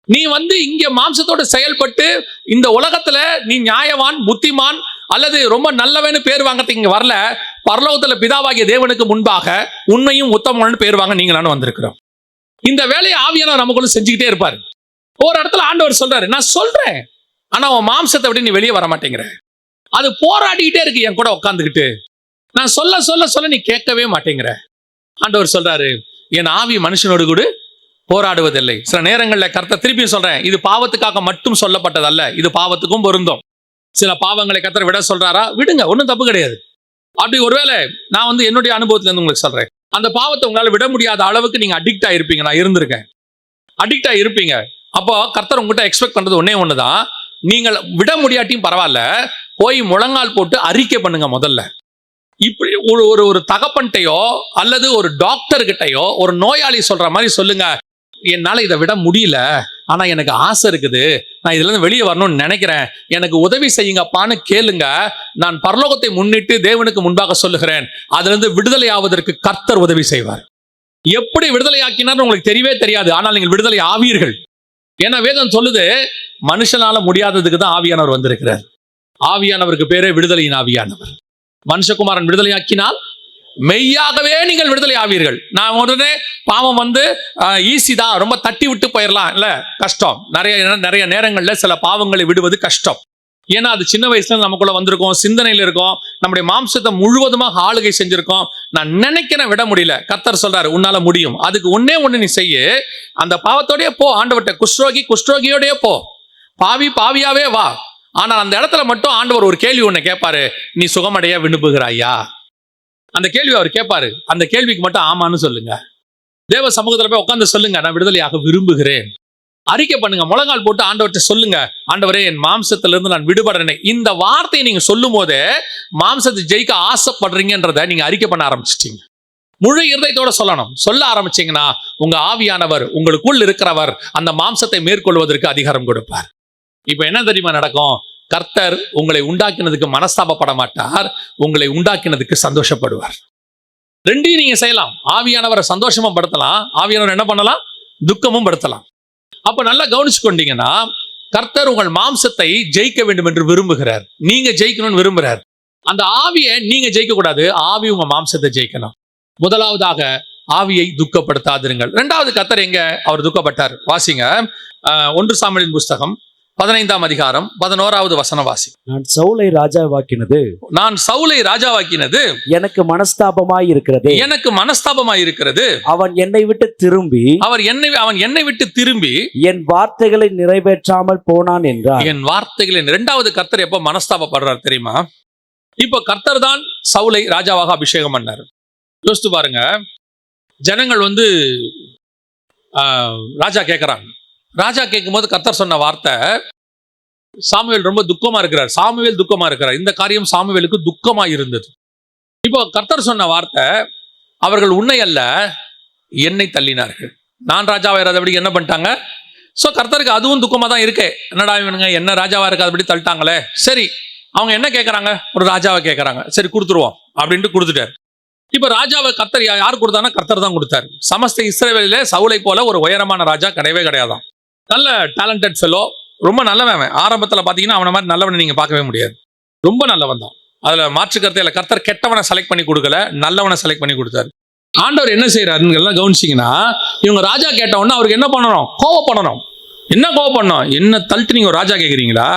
நீ வந்து இங்க மாம்சத்தோடு செயல்பட்டு இந்த உலகத்துல நீ நியாயவான், புத்திமான் அல்லது ரொம்ப நல்லவன்னு பேர் வாங்கறதுக்கு இங்க வரல. பரலோகத்துல பிதாவாகிய தேவனுக்கு முன்பாக உண்மையும் உத்தமன்னு பேர் வாங்க நீங்களானு வந்திருக்கிறோம். இந்த வேலையை ஆவியானவர் நமக்குள்ள செஞ்சுக்கிட்டே இருப்பாரு. ஒரு இடத்துல ஆண்டவர் சொல்றாரு, நான் சொல்றேன், ஆனா உன் மாம்சத்தை விட்டு நீ வெளியே வர மாட்டேங்கிற, அது போராடிக்கிட்டே இருக்கு என் கூட உட்காந்துக்கிட்டு, நான் சொல்ல சொல்ல சொல்ல நீ கேட்கவே மாட்டேங்கிற. ஆண்டவர் சொல்றாரு, என் ஆவி மனுஷனோடு கூட போராடுவதில்லை. சில நேரங்களில் கர்த்தர் திருப்பியும் சொல்றேன், இது பாவத்துக்காக மட்டும் சொல்லப்பட்டதல்ல, இது பாவத்துக்கும் பொருந்தும். சில பாவங்களை கர்த்தர் விட சொல்றாரா, விடுங்க, ஒன்றும் தப்பு கிடையாது. அப்படி ஒருவேளை நான் வந்து என்னுடைய அனுபவத்துல இருந்து உங்களுக்கு சொல்றேன், அந்த பாவத்தை உங்களால விட முடியாத அளவுக்கு நீங்க அடிக்ட் ஆயிருப்பீங்க. நான் இருந்திருக்கேன், அடிக்ட் ஆயிருப்பீங்க. அப்போ கர்த்தர் உங்ககிட்ட எக்ஸ்பெக்ட் பண்றது ஒன்னே ஒண்ணுதான், நீங்கள் விட முடியாட்டியும் பரவாயில்ல, போய் முழங்கால் போட்டு அறிக்கை பண்ணுங்க முதல்ல. இப்படி ஒரு தகப்பன்ட்டையோ அல்லது ஒரு டாக்டர் கிட்டையோ ஒரு நோயாளி சொல்ற மாதிரி சொல்லுங்க, என்னால இதை விட முடியல, ஆனா எனக்கு ஆசை இருக்குது, நான் இதுல இருந்து வெளியே வரணும்னு நினைக்கிறேன், எனக்கு உதவி செய்யுங்கப்பான்னு கேளுங்க. நான் பரலோகத்தை முன்னிட்டு தேவனுக்கு முன்பாக சொல்லுகிறேன், அதுல இருந்து விடுதலை ஆவதற்கு கர்த்தர் உதவி செய்வார். எப்படி விடுதலை ஆக்கினார் உங்களுக்கு தெரியவே தெரியாது, ஆனால் நீங்கள் விடுதலை ஆவீர்கள். ஏன்னா வேதம் சொல்லுது, மனுஷனால முடியாததுக்கு தான் ஆவியானவர் வந்திருக்கிறார். ஆவியானவருக்கு பேரே விடுதலையின் ஆவியானவர். மனுஷகுமாரன் விடுதலை ஆக்கினால் மெய்யாகவே நீங்கள் விடுதலை ஆவீர்கள். நான் உடனே பாவம் வந்து ஈஸி தான், ரொம்ப தட்டி விட்டு போயிடலாம் இல்ல, கஷ்டம். நிறைய நேரங்கள்ல சில பாவங்களை விடுவது கஷ்டம். ஏன்னா அது சின்ன வயசுல நமக்குள்ள வந்திருக்கோம், சிந்தனையில இருக்கும், நம்முடைய மாம்சத்தை முழுவதுமாக ஆளுகை செஞ்சிருக்கோம். நான் நினைக்கிறேன் விட முடியல. கர்த்தர் சொல்றாரு, உன்னால முடியும். அதுக்கு ஒன்னே ஒண்ணு நீ செய்ய, அந்த பாவத்தோடய போ ஆண்டவர்கிட்ட, குஷ்ரோகியோடய போ, பாவியாவே வா. ஆனால் அந்த இடத்துல மட்டும் ஆண்டவர் ஒரு கேள்வி ஒண்ணு கேட்பாரு, நீ சுகமடைய விரும்புகிறாயா? அந்த கேள்வி அவர் கேட்பாரு. அந்த கேள்விக்கு மட்டும் ஆமான்னு சொல்லுங்க. தேவ சமூகத்துல போய் உட்கார்ந்து சொல்லுங்க, நான் விடுதலையாக விரும்புகிறேன். அறிக்கை பண்ணுங்க, முழங்கால் போட்டு ஆண்டவர்கிட்ட சொல்லுங்க, ஆண்டவரே என் மாம்சத்திலிருந்து நான் விடுபடுறேன். இந்த வார்த்தையை நீங்க சொல்லும் போதே மாம்சத்தை ஜெயிக்க ஆசைப்படுறீங்கன்றத நீங்க அறிக்கை பண்ண ஆரம்பிச்சிட்டீங்க. முழு இருதயத்தோட சொல்லணும். சொல்ல ஆரம்பிச்சீங்கன்னா உங்க ஆவியானவர், உங்களுக்குள் இருக்கிறவர், அந்த மாம்சத்தை மேற்கொள்வதற்கு அதிகாரம் கொடுப்பார். இப்ப என்ன தெரியுமா நடக்கும்? கர்த்தர் உங்களை உண்டாக்கினதுக்கு மனஸ்தாபப்பட மாட்டார், உங்களை உண்டாக்கினதுக்கு சந்தோஷப்படுவார். ரெண்டையும் நீங்க செய்யலாம். ஆவியானவரை சந்தோஷமா படுத்தலாம், ஆவியானவர் என்ன பண்ணலாம்? துக்கமும் படுத்தலாம். அப்ப நல்லா கவனிச்சு கொண்டீங்கன்னா, கர்த்தர் உங்கள் மாம்சத்தை ஜெயிக்க வேண்டும் என்று விரும்புகிறார். நீங்க ஜெயிக்கணும்னு விரும்புகிறார். அந்த ஆவியை நீங்க ஜெயிக்க கூடாது, ஆவி உங்க மாம்சத்தை ஜெயிக்கணும். முதலாவதாக ஆவியை துக்கப்படுத்தாதிருங்கள். இரண்டாவது, கர்த்தர் எங்க அவர் துக்கப்பட்டார்? வாசிங்க 1 சாமுவேலின் புஸ்தகம் 15ஆம் அதிகாரம் 11வது வசனம் வாசி. நான் சவுலை ராஜாவாக்கினது எனக்கு மனஸ்தாபமாய் இருக்கிறது. அவன் என்னை விட்டு திரும்பி என் வார்த்தைகளை நிறைவேற்றாமல் போனான் என்றார். என் வார்த்தைகளை. இரண்டாவது, கர்த்தர் எப்ப மனஸ்தாபப்படுறார் தெரியுமா? இப்ப கர்த்தர் தான் சவுலை ராஜாவாக அபிஷேகம் பண்ணார். யோசித்து பாருங்க, ஜனங்கள் வந்து ராஜா கேட்கிறாங்க. ராஜா கேட்கும் போது கர்த்தர் சொன்ன வார்த்தை, சாமுவேல் ரொம்ப துக்கமா இருக்கிறார். இந்த காரியம் சாமுவேலுக்கு துக்கமா இருந்தது. இப்போ கர்த்தர் சொன்ன வார்த்தை, அவர்கள் உன்னை அல்ல என்னை தள்ளினார்கள். நான் ராஜாவா இராதபடி என்ன பண்ணிட்டாங்க? சோ கர்த்தருக்கு அதுவும் துக்கமா தான் இருக்கே, என்னடா இவனுங்க என்ன ராஜாவா இருக்காதபடி தள்ளிட்டாங்களே. சரி, அவங்க என்ன கேட்கறாங்க? ஒரு ராஜாவை கேட்கறாங்க. சரி கொடுத்துருவோம் அப்படின்ட்டு கொடுத்துட்டாரு. இப்ப ராஜாவை கர்த்தர் யார் கொடுத்தாருன்னா கர்த்தர் தான் கொடுத்தாரு. சமஸ்த இஸ்ரவேலிலே சவுலை போல ஒரு உயரமான ராஜா கிடையவே கிடையாதான். நல்ல டேலண்டட் ஃபெலோ, ரொம்ப நல்லவன். ஆரம்பத்துல பாத்தீங்கன்னா அவனை மாதிரி நல்லவனை நீங்க பார்க்கவே முடியாது. ரொம்ப நல்லவன் தான், அதுல மாற்று கருத்து இல்லை. கர்த்தர் கெட்டவனை செலக்ட் பண்ணி கொடுக்கல, நல்லவனை செலக்ட் பண்ணி கொடுத்தாரு. ஆண்டவர் என்ன செய்யறாருன்னு எல்லாம் கவனிச்சிங்கன்னா, இவங்க ராஜா கேட்ட உடனே அவருக்கு என்ன பண்ணணும்? கோவப்படணும். என்ன கோவப்படணும்? என்ன தள்ளிட்டு நீங்க ஒரு ராஜா கேட்குறீங்களா?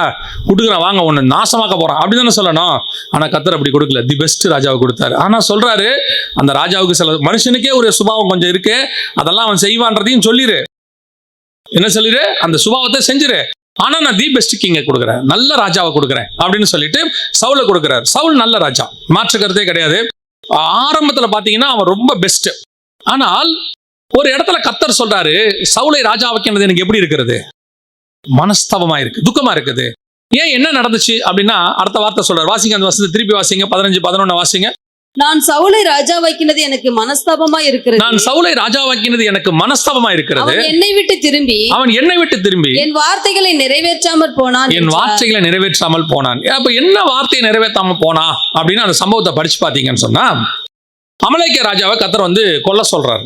கொடுக்குறேன் வாங்க, ஒன்று நாசமாக்க போறான் அப்படி தானே சொல்லணும். ஆனா கர்த்தர் அப்படி கொடுக்கல, தி பெஸ்ட் ராஜாவை கொடுத்தாரு. ஆனா சொல்றாரு, அந்த ராஜாவுக்கு சில மனுஷனுக்கே ஒரு சுபாவம் கொஞ்சம் இருக்கு, அதெல்லாம் அவன் செய்வான்றதையும் சொல்லிரு. என்ன சொல்லிரு? அந்த சுபாவத்தை செஞ்சிரு. ஆனா நான் தி பெஸ்ட் கிங்கை கொடுக்குறேன், நல்ல ராஜாவை கொடுக்குறேன் அப்படின்னு சொல்லிட்டு சவுலை கொடுக்குறாரு. சவுல் நல்ல ராஜா, மாற்று கருத்தே கிடையாது. ஆரம்பத்துல பாத்தீங்கன்னா அவன் ரொம்ப பெஸ்ட். ஆனால் ஒரு இடத்துல கர்த்தர் சொல்றாரு, சவுலை ராஜா வைக்கிறது எனக்கு எப்படி இருக்கிறது? மனஸ்தாபமா இருக்கு, துக்கமா இருக்குது. ஏன், என்ன நடந்துச்சு அப்படின்னா அடுத்த வார்த்தை சொல்றாரு. வாசிங்க அந்த வசனத்தை திருப்பி வாசிங்க, 15-11 வாசிங்க. நான் சவுலை ராஜா வைக்கிறது எனக்கு மனஸ்தாபமா இருக்கிறது. நான் சவுலை ராஜா வைக்கிறது எனக்கு மனஸ்தாபமா இருக்கிறது. அவன் என்னை விட்டு திரும்பி என் வார்த்தைகளை நிறைவேற்றாமல் போனான். என் வார்த்தைகளை நிறைவேற்றாமல் போனான். அப்ப என்ன வார்த்தையை நிறைவேற்றாம போனா அப்படின்னு அந்த சம்பவத்தை படிச்சு பாத்தீங்கன்னு சொன்னா, அமலேக்கிய ராஜாவை கர்த்தர் வந்து கொல்ல சொல்றாரு.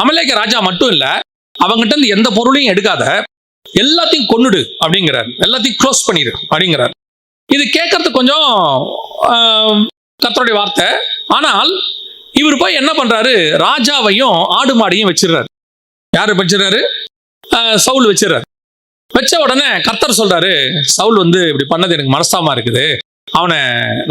அமலேக்கிய ராஜா மட்டும் இல்ல, அவங்ககிட்ட இருந்து எந்த பொருளையும் எடுக்காத, எல்லாத்தையும் கொன்னுடு அப்படிங்கிறார், எல்லாத்தையும் க்ளோஸ் பண்ணிடு அப்படிங்கிறார். இது கேட்கறதுக்கு கொஞ்சம் கர்த்தருடைய வார்த்தை. ஆனால் இவர் போய் என்ன பண்றாரு? ராஜாவையும் ஆடு மாடையும் வச்சிடறாரு. யாரு வச்சிடறாரு? சவுல் வச்சிடறாரு. வச்ச உடனே கர்த்தர் சொல்றாரு, சவுல் வந்து இப்படி பண்ணது எனக்கு மனஸ்தாபமா இருக்குது, அவனை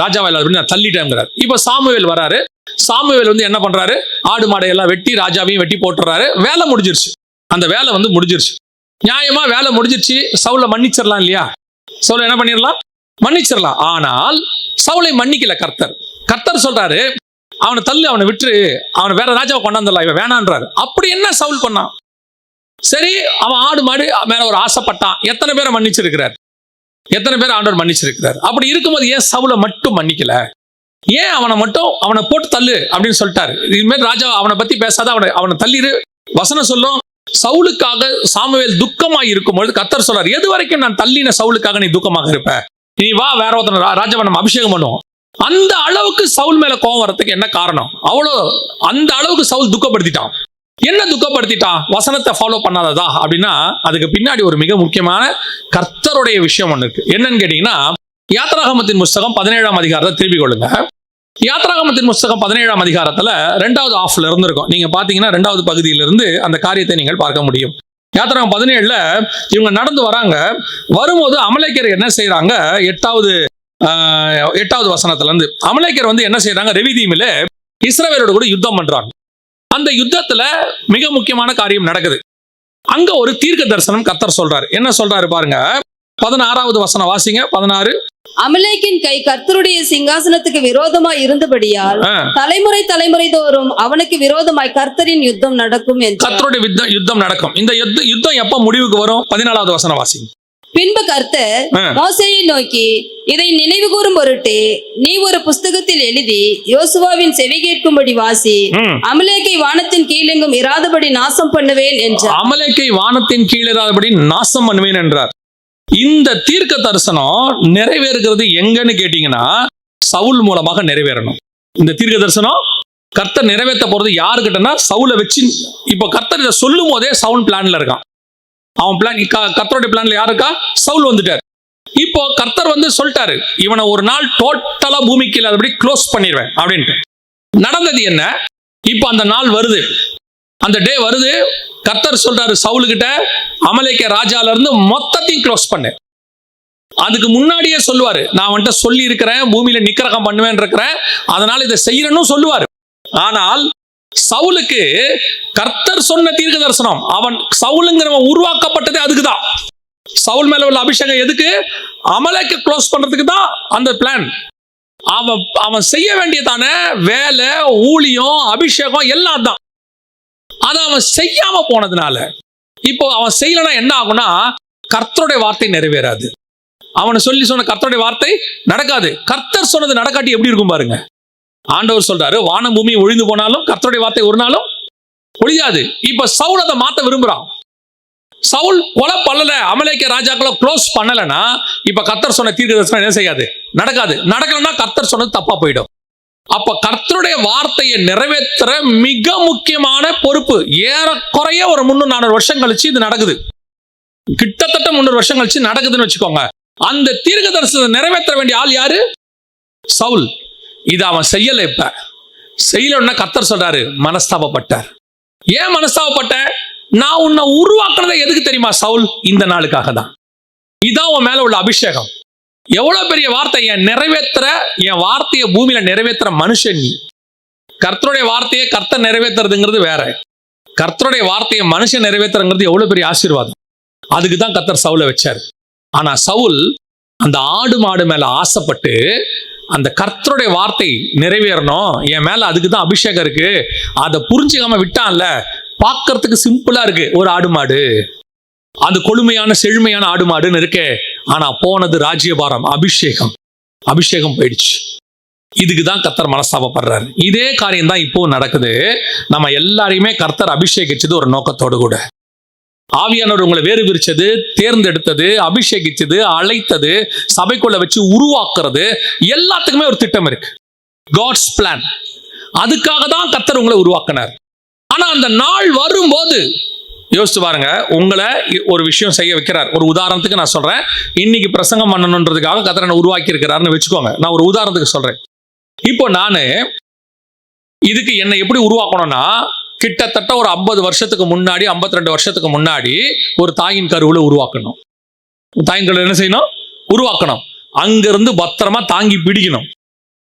ராஜாவை நான் தள்ளிட்டேங்கிறார். இப்ப சாமுவேல் வராரு. சாமுவேல் வந்து என்ன பண்றாரு? ஆடு மாடையெல்லாம் வெட்டி ராஜாவையும் வெட்டி போட்டுறாரு. வேலை முடிஞ்சிருச்சு, அந்த வேலை வந்து முடிஞ்சிருச்சு. நியாயமா வேலை முடிஞ்சிருச்சு, சவுலை மன்னிச்சிடலாம் இல்லையா? சவுலை என்ன பண்ணிடலாம்? மன்னிச்சிடலாம். ஆனால் சவுலை மன்னிக்கல கர்த்தர். கர்த்தர் சொல்றாரு, அவனை தள்ளு, அவனை விட்டு, அவனை வேற ராஜாவை கொண்டாந்துடலாம், இவன் வேணான்றாரு. அப்படி என்ன சவுல் பண்ணான்? சரி, அவன் ஆடு மாடு மேல ஒரு ஆசைப்பட்டான். எத்தனை பேரை மன்னிச்சிருக்கிறார்? எத்தனை பேர் ஆண்டவர் மன்னிச்சிருக்கிறார்? அப்படி இருக்கும்போது ஏன் சவுலை மட்டும் மன்னிக்கல? ஏன் அவனை போட்டு தள்ளு அப்படின்னு சொல்லிட்டாரு. இதுமாதிரி ராஜா அவனை பத்தி பேசாத, அவனை தள்ளிடு. வசனம் சொல்லும், சவுலுக்காக சாமுவேல் துக்கமாய் இருக்கும்போது கர்த்தர் சொல்றாரு, எது வரைக்கும் நான் தள்ளின சவுலுக்காக நீ துக்கமாக இருப்ப? நீ வா, வேற ஒருத்தனை ராஜாவை நம்ம அபிஷேகம் பண்ணுவோம். அந்த அளவுக்கு சவுல் மேல கோபம் வரதுக்கு என்ன காரணம்? அந்த அளவுக்கு சவுல் துக்கப்படுத்திட்டான். என்ன துக்கப்படுத்திட்டான்? வசனத்தை ஃபாலோ பண்ணாததா அப்படின்னா, அதுக்கு பின்னாடி ஒரு மிக முக்கியமான கர்த்தருடைய விஷயம் ஒன்று இருக்கு. என்னன்னு கேட்டீங்கன்னா, யாத்ராகமத்தின் புஸ்தகம் 17ஆம் அதிகாரத்தை திருப்பி கொள்ளுங்க. யாத்ராகமத்தின் புஸ்தகம் 17ஆம் அதிகாரத்துல 2வது ஆஃப்ல இருந்து இருக்கும். நீங்க பாத்தீங்கன்னா 2வது பகுதியிலிருந்து அந்த காரியத்தை நீங்கள் பார்க்க முடியும். யாத்ராகம் 17ல இவங்க நடந்து வராங்க. வரும்போது அமலேக்கியர் என்ன செய்யறாங்க? 8வது வசனத்துல இருந்து அமலேக்கியர் வந்து என்ன செய்யறாங்க? ரெவிதீமில இஸ்ரவேலோட கூட யுத்தம் பண்றாங்க. அந்த யுத்தத்துல மிக முக்கியமான காரியம் நடக்குது. அங்க ஒரு தீர்க்க தரிசனம் கர்த்தர் சொல்றாரு. என்ன சொல்றாரு பாருங்க, 16வது வசனம் வாசிங்க. 16. அமலேக்கின் கை கர்த்தருடைய சிங்காசனத்துக்கு விரோதமாய் இருந்தபடியால் தலைமுறை தோறும் அவனுக்கு விரோதமாய் கர்த்தரின் யுத்தம் நடக்கும் என்று. கர்த்தருடைய யுத்தம் நடக்கும். இந்த யுத்தம் எப்ப முடிவுக்கு வரும்? 14வது வசனம் வாசிங்க. பின்பு கர்த்தர் மோசேயை நோக்கி, இதை நினைவு கூறும் பொருட்டு நீ ஒரு புஸ்தகத்தில் எழுதி யோசுவாவின் செவி கேட்கும்படி வாசி, அமலேக்கை வானத்தின் கீழெங்கும் இராதபடி நாசம் பண்ணுவேன் என்றார். அமலேக்கை வானத்தின் கீழ் இராதபடி நாசம் பண்ணுவேன் என்றார். இந்த தீர்க்க தரிசனம் நிறைவேறுகிறது எங்கன்னு கேட்டீங்கன்னா, சவுல் மூலமாக நிறைவேறணும். இந்த தீர்க்க தரிசனம் கர்த்தர் நிறைவேற்ற போறது யாருக்கிட்டனா, சவுலை வச்சு. இப்ப கர்த்தர் இதை சொல்லும் போதே சவுல் பிளான்ல இருக்கான். அவன் பிளான், கர்த்தருடைய பிளான்ல யாருக்கா? சவுல் வந்துட்டார். இப்போ கர்த்தர் வந்து சொல்லிட்டாரு, இவனை ஒரு நாள் டோட்டலா பூமிக்கு இல்லாதபடி க்ளோஸ் பண்ணிடுவேன் அப்படின்ட்டு. நடந்தது என்ன? இப்போ அந்த நாள் வருது, அந்த டே வருது. கர்த்தர் சொல்றாரு சவுலுகிட்ட, அமலேக்கிய ராஜால இருந்து மொத்தத்தையும் க்ளோஸ் பண்ணு. அதுக்கு முன்னாடியே சொல்லுவாரு, நான் வந்துட்டு சொல்லி இருக்கிறேன், பூமியில நிக்கிரகம் பண்ணுவேன் இருக்கிறேன், அதனால இதை செய்யறேன்னு சொல்லுவாரு. ஆனால் சவுலுக்கு கர்த்தர் சொன்ன தீர்க்க தரிசனம், அவன் சவுலுங்கிறவன் உருவாக்கப்பட்டதே அதுக்குதான். சவுல் மேல உள்ள அபிஷேகம் எதுக்கு? அமலேக்க க்ளோஸ் பண்றதுக்கு தான் அந்த பிளான். அவன் செய்ய வேண்டியதான வேலை, ஊழியம், அபிஷேகம் எல்லாம் தான். அதை அவன் செய்யாம போனதுனால, இப்போ அவன் செய்யலன்னா என்ன ஆகும்னா, கர்த்தருடைய வார்த்தை நிறைவேறாது. அவனை சொல்லி சொன்ன கர்த்தருடைய வார்த்தை நடக்காது. கர்த்தர் சொன்னது நடக்காட்டி எப்படி இருக்கும் பாருங்க. ஆண்டவர் சொல்றாரு, வானம் பூமி ஒழிந்து போனாலும் கர்த்தருடைய வார்த்தை ஒரு நாளும் ஒழியாது. இப்ப சவுல் அதை மாத்த விரும்புறான். சவுல் கொலை பண்ணல, அமலேக்கிய ராஜாக்களை க்ளோஸ் பண்ணலன்னா இப்ப கர்த்தர் சொன்ன தீர்க்கதரிசனம் என்ன செய்யாது? நடக்காது. நடக்கலன்னா கர்த்தர் சொன்னது தப்பா போயிடும். அப்ப கர்த்தருடைய வார்த்தையை நிறைவேற்ற மிக முக்கியமான பொறுப்பு. ஏறக்குறைய ஒரு 300-400 வருஷம் கழிச்சு இது நடக்குது. கிட்டத்தட்ட 300 வருஷம் கழிச்சு நடக்குதுன்னு வச்சுக்கோங்க. அந்த தீர்க்க தரிசனத்தை நிறைவேற்ற வேண்டிய ஆள் யாரு? சவுல். இது அவன் செய்யல. இப்ப செய்யலன்னா கர்த்தர் சொல்றாரு, மனஸ்தாபப்பட்டார். ஏன் மனஸ்தாபப்பட்ட? நான் உன்னை உருவாக்குனதை எதுக்கு தெரியுமா சவுல்? இந்த நாளுக்காக தான். இதான் உன் மேல உள்ள அபிஷேகம். எவ்வளவு பெரிய வார்த்தை! என் வார்த்தையை பூமியில நிறைவேற்ற மனுஷன் நீ. கர்த்தருடைய வார்த்தையை கர்த்தர் நிறைவேற்றுறதுங்கிறது வேற, கர்த்தருடைய வார்த்தையை மனுஷன் நிறைவேற்றுறது எவ்வளவு பெரிய ஆசீர்வாதம். அதுக்கு தான் கர்த்தர் சவுலை வச்சார். ஆனா சவுல் அந்த ஆடு மாடு மேல ஆசைப்பட்டு அந்த கர்த்தருடைய வார்த்தை நிறைவேறணும், என் மேல அதுக்கு தான் அபிஷேகம் இருக்கு, அதை புரிஞ்சுக்காம விட்டான்ல. பார்க்கறதுக்கு சிம்பிளா இருக்கு ஒரு ஆடு மாடு, அது கொழுமையான செழுமையான ஆடு மாடுன்னு இருக்கே. ஆனா போனது ராஜ்யபாரம், அபிஷேகம் போயிடுச்சு. இதுக்கு தான் கர்த்தர் மனஸ்தாபப்படுறாரு. இதே காரியம் தான் இப்போ நடக்குது. நம்ம எல்லாரையுமே கர்த்தர் அபிஷேகிச்சது ஒரு நோக்கத்தோடு கூட. ஆவியானவர் உங்களை வேறு பிரிச்சது, தேர்ந்தெடுத்தது, அபிஷேகிச்சது, அழைத்தது, சபைக்குள்ள வச்சு உருவாக்குறது, எல்லாத்துக்குமே ஒரு திட்டம் இருக்கு. God's plan. அதுக்காக தான் கர்த்தர் உங்களை உருவாக்கினார். ஆனா அந்த நாள் வரும்போது யோசிச்சு பாருங்க, உங்களை ஒரு விஷயம் செய்ய வைக்கிறார். ஒரு உதாரணத்துக்கு நான் சொல்றேன். இன்னைக்கு பிரசங்கம் பண்ணணுன்றதுக்காக கர்த்தர் என்ன உருவாக்கி இருக்கிறாருன்னு வச்சுக்கோங்க. நான் ஒரு உதாரணத்துக்கு சொல்றேன். இப்போ நானு இதுக்கு என்னை எப்படி உருவாக்கணும்னா, கிட்டத்தட்ட ஒரு 50 வருஷத்துக்கு முன்னாடி, 52 வருஷத்துக்கு முன்னாடி ஒரு தாயின் கருவுல உருவாக்கணும். தாயின் கருவில் என்ன செய்யணும்? உருவாக்கணும். அங்கிருந்து பத்திரமா தாங்கி பிடிக்கணும்.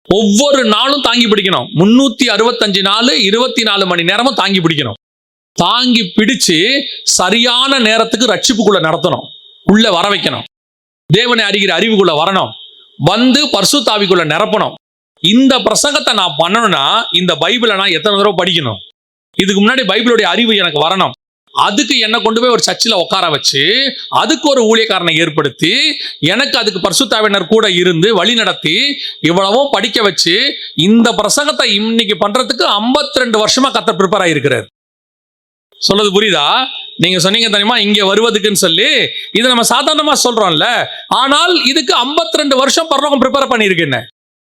ஒவ்வொரு நாளும் தாங்கி பிடிக்கணும். 365 நாள் 24 மணி நேரமும் தாங்கி பிடிக்கணும். தாங்கி பிடிச்சு சரியான நேரத்துக்கு ரட்சிப்புக்குள்ள நடத்தணும், உள்ள வர வைக்கணும். தேவனை அறிகிற அறிவுக்குள்ள வரணும், வந்து பரிசுத்த ஆவிக்குள்ள நிரப்பணும். இந்த பிரசங்கத்தை நான் பண்ணணும்னா இந்த பைபிளை நான் எத்தனை தடவை படிக்கணும்? இதுக்கு முன்னாடி பைபிளுடைய அறிவு எனக்கு வரணும். அதுக்கு என்ன கொண்டு போய் ஒரு சர்ச்சில் உட்கார வச்சு, அதுக்கு ஒரு ஊழியக்காரனை ஏற்படுத்தி, எனக்கு அதுக்கு பரிசுத்த ஆவியினர் கூட இருந்து வழி நடத்தி, இவ்வளவும் படிக்க வச்சு இந்த பிரசங்கத்தை இன்னைக்கு பண்றதுக்கு 52 வருஷமா கர்த்தர் ப்ரிப்பேர் ஆகியிருக்கிறார். சொல்றது புரியுதா? நீங்க சொன்னீங்க தெரியுமா இங்க வருவதுக்குன்னு சொல்லி, இது நம்ம சாதாரணமா சொல்றோம்ல. ஆனால் இதுக்கு 52 வருஷம் பரலோகம் ப்ரிப்பேர் பண்ணியிருக்கு. என்ன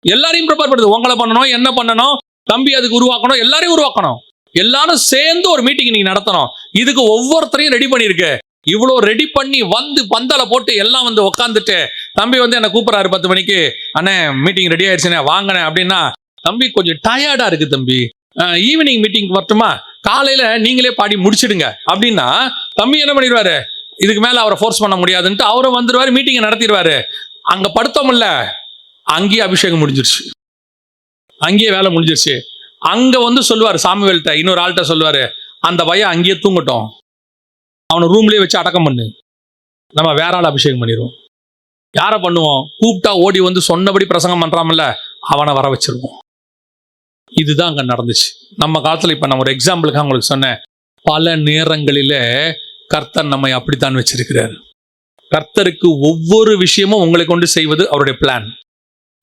எல்லாரையும் ப்ரிப்பேர் பண்ணுது. உங்களை பண்ணணும், என்ன பண்ணணும், தம்பி அதுக்கு உருவாக்கணும், எல்லாரையும் உருவாக்கணும். எல்லாரும் சேர்ந்து ஒரு மீட்டிங் நீங்க நடத்தணும். இதுக்கு ஒவ்வொருத்தரையும் ரெடி பண்ணிருக்கு. இவ்வளோ ரெடி பண்ணி வந்து பந்தலை போட்டு எல்லாம் வந்து உட்காந்துட்டு, தம்பி வந்து என்ன கூப்பிடுறாரு 10 மணிக்கு, அண்ணே மீட்டிங் ரெடி ஆயிடுச்சுண்ணே வாங்கினேன் அப்படின்னா, தம்பி கொஞ்சம் டயர்டா இருக்கு தம்பி, ஈவினிங் மீட்டிங் வரட்டுமா, காலையில நீங்களே பாடி முடிச்சிடுங்க அப்படின்னா, தம்பி என்ன பண்ணிடுவாரு? இதுக்கு மேல அவரை ஃபோர்ஸ் பண்ண முடியாதுன்ட்டு அவரும் வந்துடுவாரு, மீட்டிங்கை நடத்திடுவாரு. அங்க படுத்தோம்ல, அங்கேயே அபிஷேகம் முடிஞ்சிருச்சு, அங்கேயே வேலை முடிஞ்சிருச்சு. அங்க வந்து சொல்லுவாரு சாமுவேல்கிட்ட, இன்னொரு ஆள்கிட்ட சொல்லுவாரு, அந்த பையன் அங்கேயே தூங்கட்டும், அவனை ரூம்லயே வச்சு அடக்கம் பண்ணு, நம்ம வேற ஆள் அபிஷேகம் பண்ணிடுவோம். யாரை பண்ணுவோம்? கூப்பிட்டா ஓடி வந்து சொன்னபடி பிரசங்கம் பண்றாமல்ல, அவனை வர வச்சிருவோம். இதுதான் அங்க நடந்துச்சு நம்ம காலத்துல. இப்ப நான் ஒரு எக்ஸாம்பிளுக்கு உங்களுக்கு சொன்னேன். பல நேரங்களில கர்த்தர் நம்மை அப்படித்தான் வச்சிருக்கிறார். கர்த்தருக்கு ஒவ்வொரு விஷயமும் உங்களை கொண்டு செய்வது அவருடைய பிளான்.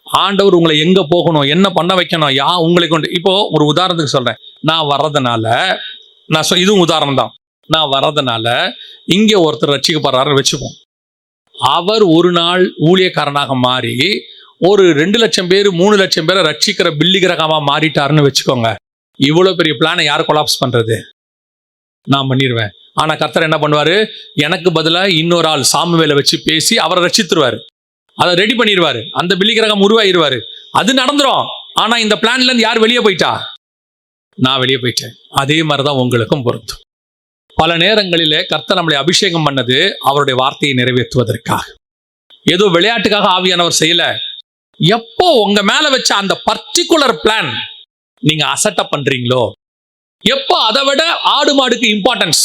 ஆண்டவர் உங்களை எங்க போகணும், என்ன பண்ண வைக்கணும், உங்களை கொண்டு. இப்போ ஒரு உதாரணத்துக்கு சொல்றேன். நான் வர்றதுனால, இதுவும் உதாரணம் தான். நான் வர்றதுனால இங்க ஒருத்தர் ரட்சிக்கப்படுறாருன்னு வச்சுப்போம். அவர் ஒரு நாள் ஊழியக்காரனாக மாறி ஒரு 2 லட்சம் பேர் 3 லட்சம் பேரை ரட்சிக்கிற பில்லி கிரகமா மாறிட்டாருன்னு வச்சுக்கோங்க. இவ்வளவு பெரிய பிளானை யார் கொலாப்ஸ் பண்றது? நான் பண்ணிடுவேன். ஆனா கர்த்தர் என்ன பண்ணுவாரு? எனக்கு பதிலா இன்னொரு ஆள் சாமுவேலை வச்சு பேசி அவரை ரட்சித்துருவாரு, அதை ரெடி பண்ணிடுவாரு, அந்த பில்லி கிரகம் உருவாயிருவாரு, அது நடந்துரும். ஆனா இந்த பிளான்ல இருந்து யார் வெளியே போயிட்டா? நான் வெளியே போயிட்டேன். அதே மாதிரிதான் உங்களுக்கும் பொருந்தும். பல நேரங்களிலே கர்த்தர் நம்மளை அபிஷேகம் பண்ணது அவருடைய வார்த்தையை நிறைவேற்றுவதற்காக. ஏதோ விளையாட்டுக்காக ஆவியானவர் செய்யல. எப்போ உங்க மேல வச்ச அந்த பர்டிகுலர் பிளான் நீங்க அசட்டப் பண்றீங்களோ, எப்போ அதை விட ஆடு மாடுக்கு இம்பார்ட்டன்ஸ்,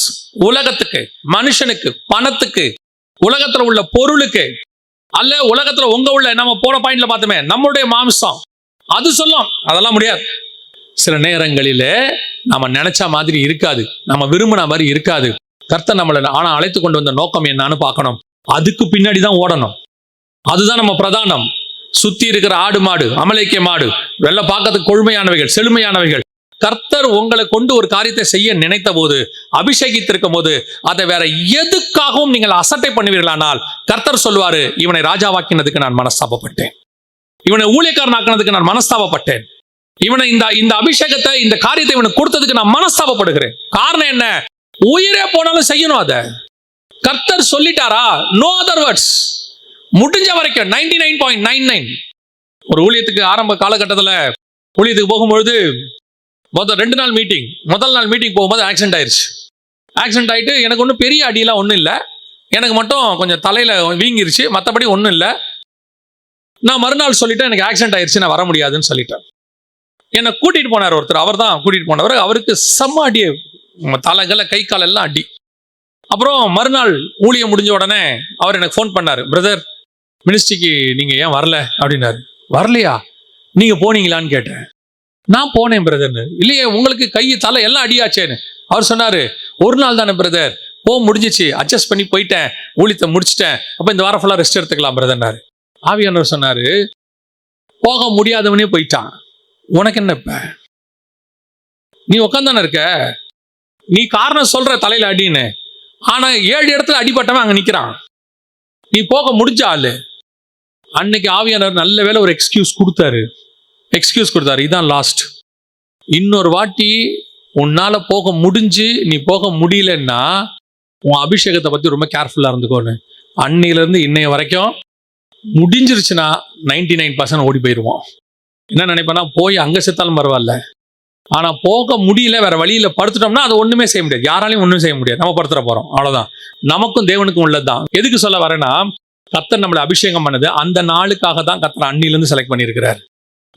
உலகத்துக்கு, மனுஷனுக்கு, பணத்துக்கு, உலகத்துல உள்ள பொருளுக்கு, அல்ல உலகத்துல உங்க உள்ள, நம்ம போன பாயிண்ட்ல பார்த்தோமே நம்மளுடைய மாம்சம், அது சொல்லும். அதெல்லாம் முடியாது. சில நேரங்களிலே நம்ம நினைச்ச மாதிரி இருக்காது, நம்ம விரும்பின மாதிரி இருக்காது. கர்த்தர் நம்மளை ஆனா அழைத்து கொண்டு வந்த நோக்கம் என்னன்னு பார்க்கணும். அதுக்கு பின்னாடி தான் ஓடணும். அதுதான் நம்ம பிரதானம். சுத்தி இருக்கிற ஆடு மாடு, அமலேக்கிய மாடு, வெள்ள பார்க்கறதுக்கு கொழுமையானவைகள், செழுமையானவைகள், கர்த்தர் உங்களை கொண்டு ஒரு காரியத்தை செய்ய நினைத்த போது, அபிஷேகித்திருக்கும் போது, அதை வேற எதுக்காகவும் நீங்கள் அசட்டை பண்ணுவீர்களானால் கர்த்தர் சொல்வாரு, இவனை ராஜாவாக்கினதுக்கு நான் மனஸ்தாபப்பட்டேன், இவனை ஊழியக்காரன் ஆக்கினதுக்கு நான் மனஸ்தாபப்பட்டேன், இவனை இந்த அபிஷேகத்தை இந்த காரியத்தை இவனுக்கு கொடுத்ததுக்கு நான் மனஸ்தாபப்படுகிறேன். காரணம் என்ன? உயிரே போனாலும் செய்யணும். அதை கர்த்தர் சொல்லிட்டாரா? No other words. முடிஞ்ச வரைக்கும் 99.99. ஒரு ஊழியத்துக்கு ஆரம்ப காலகட்டத்தில் ஊழியத்துக்கு போகும்பொழுது ரெண்டு நாள் மீட்டிங், முதல் நாள் மீட்டிங் போகும்போது ஆக்சிடென்ட் ஆயிடுச்சு. ஆக்சிடென்ட் ஆகிட்டு எனக்கு ஒன்றும் பெரிய அடியெல்லாம் ஒன்றும் இல்லை, எனக்கு மட்டும் கொஞ்சம் தலையில் வீங்கிருச்சு, மற்றபடி ஒன்றும் இல்லை. நான் மறுநாள் சொல்லிட்டேன் எனக்கு ஆக்சிடென்ட் ஆயிடுச்சு, நான் வர முடியாதுன்னு சொல்லிட்டேன். என்னை கூட்டிகிட்டு போனார் ஒருத்தர், அவர் தான் கூட்டிகிட்டு போனவர். அவருக்கு செம்ம அடியே, தலைகளை கை கால் எல்லாம் அடி. அப்புறம் மறுநாள் ஊழியம் முடிஞ்ச உடனே அவர் எனக்கு ஃபோன் பண்ணார், பிரதர் மினிஸ்ட்ரிக்கு நீங்கள் ஏன் வரல அப்படின்னாரு. வரலையா? நீங்கள் போனீங்களான்னு கேட்டேன். நான் போனேன் பிரதர்னு. இல்லையே, உங்களுக்கு கை தலை எல்லாம் அடியாச்சேன்னு. அவர் சொன்னார், ஒரு நாள் தானே பிரதர், முடிஞ்சிச்சு, அட்ஜஸ்ட் பண்ணி போயிட்டேன், ஊழியத்தை முடிச்சிட்டேன், அப்போ இந்த வாரம் ஃபுல்லாக ரெஸ்ட் எடுத்துக்கலாம் பிரதர்னாரு. ஆவியானவர் சொன்னார், போக முடியாதவனே போயிட்டான், உனக்கு என்ன? இப்ப நீ உட்காந்தானே இருக்க, நீ காரணம் சொல்ற தலையில அடின்னு, ஆனா 7 இடத்துல அடிபட்டவன் அங்க நிக்கிறான், நீ போக முடிஞ்ச ஆளு. அன்னைக்கு ஆவியானவர் நல்ல வேளை ஒரு எக்ஸ்கியூஸ் கொடுத்தாரு. இதான் லாஸ்ட். இன்னொரு வாட்டி உன்னால போக முடிஞ்சு நீ போக முடியலன்னா உன் அபிஷேகத்தை பத்தி ரொம்ப கேர்ஃபுல்லா இருந்துக்கோன்னு. அன்னையில இருந்து இன்னைய வரைக்கும் முடிஞ்சிருச்சுன்னா 99% ஓடி போயிடுவோம். என்ன நினைப்பேன்னா, போய் அங்க செத்தாலும் பரவாயில்ல, ஆனா போக முடியல, வேற வழியில படுத்துட்டோம்னா அது ஒண்ணுமே செய்ய முடியாது, யாராலையும் ஒண்ணும் செய்ய முடியாது, நம்ம படுத்துற போறோம், அவ்வளவுதான். நமக்கும் தேவனுக்கும் உள்ளதுதான். எதுக்கு சொல்ல வரேன்னா, கர்த்தர் நம்மளை அபிஷேகம் பண்ணது அந்த நாளுக்காக தான். கர்த்தர் அன்னிலிருந்து செலக்ட் பண்ணியிருக்கிறார்.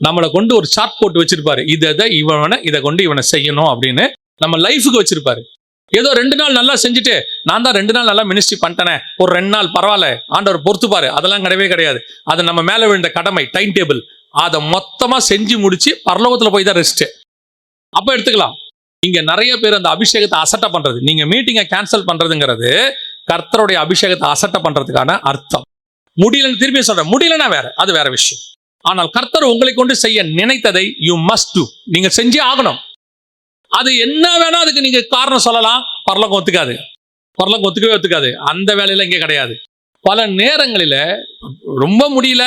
நம்மளை கொண்டு ஒரு சார்ட் போட்டு வச்சிருப்பாரு, இதை கொண்டு இவனை செய்யணும் அப்படின்னு நம்ம லைஃபுக்கு வச்சிருப்பாரு. ஏதோ 2 நாள் நல்லா செஞ்சுட்டு நான் தான் 2 நாள் நல்லா மினிஸ்ட்ரி பண்ணிட்டேனே, ஒரு 2 நாள் பரவாயில்ல ஆண்டவர் பொறுத்துப்பாரு, அதெல்லாம் கிடையவே கிடையாது. அது நம்ம மேல விழுந்த கடமை, டைம் டேபிள், அதை மொத்தமா செஞ்சு முடிச்சு பரலோகத்துல போய் தான் ரெஸ்ட், அப்ப எடுத்துக்கலாம். இங்க நிறைய பேர் அந்த அபிஷேகத்தை அசட்டை பண்றது, நீங்க மீட்டிங்கை கேன்சல் பண்றதுங்கிறது கர்த்தருடைய அபிஷேகத்தை அசட்டை பண்றதுக்கான அர்த்தம். முடியலன்னு திரும்பி சொல்றேன், முடியலன்னா வேற, அது வேற விஷயம். ஆனால் கர்த்தர் உங்களை கொண்டு செய்ய நினைத்ததை யூ மஸ்ட் டு, நீங்க செஞ்சே ஆகணும். அது என்ன வேணா அதுக்கு நீங்க காரணம் சொல்லலாம், பரலோகம் ஒத்துக்கவே. அந்த வேலையில இங்கே கிடையாது. பல நேரங்களில ரொம்ப முடியல,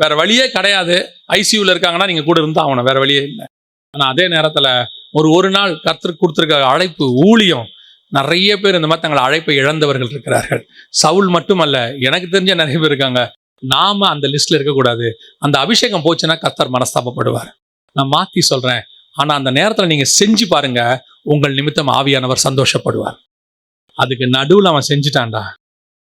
வேற வழியே கிடையாது, ஐசியூல இருக்காங்கன்னா நீங்க கூட இருந்தா ஆகணும், வேற வழியே இல்லை. ஆனா அதே நேரத்துல ஒரு நாள் கர்த்தர் கொடுத்திருக்க அழைப்பு, ஊழியம், நிறைய பேர் இந்த மாதிரி தங்களை அழைப்பை இழந்தவர்கள் இருக்கிறார்கள். சவுல் மட்டுமல்ல, எனக்கு தெரிஞ்ச நிறைய பேர் இருக்காங்க. நாம அந்த லிஸ்ட்ல இருக்கக்கூடாது. அந்த அபிஷேகம் போச்சுன்னா கர்த்தர் மனஸ்தாபப்படுவார். நான் மாத்தி சொல்றேன், ஆனா அந்த நேரத்துல நீங்க செஞ்சு பாருங்க, உங்கள் நிமித்தம் ஆவியானவர் சந்தோஷப்படுவார். அதுக்கு நடுவில் அவன் செஞ்சுட்டான்டா,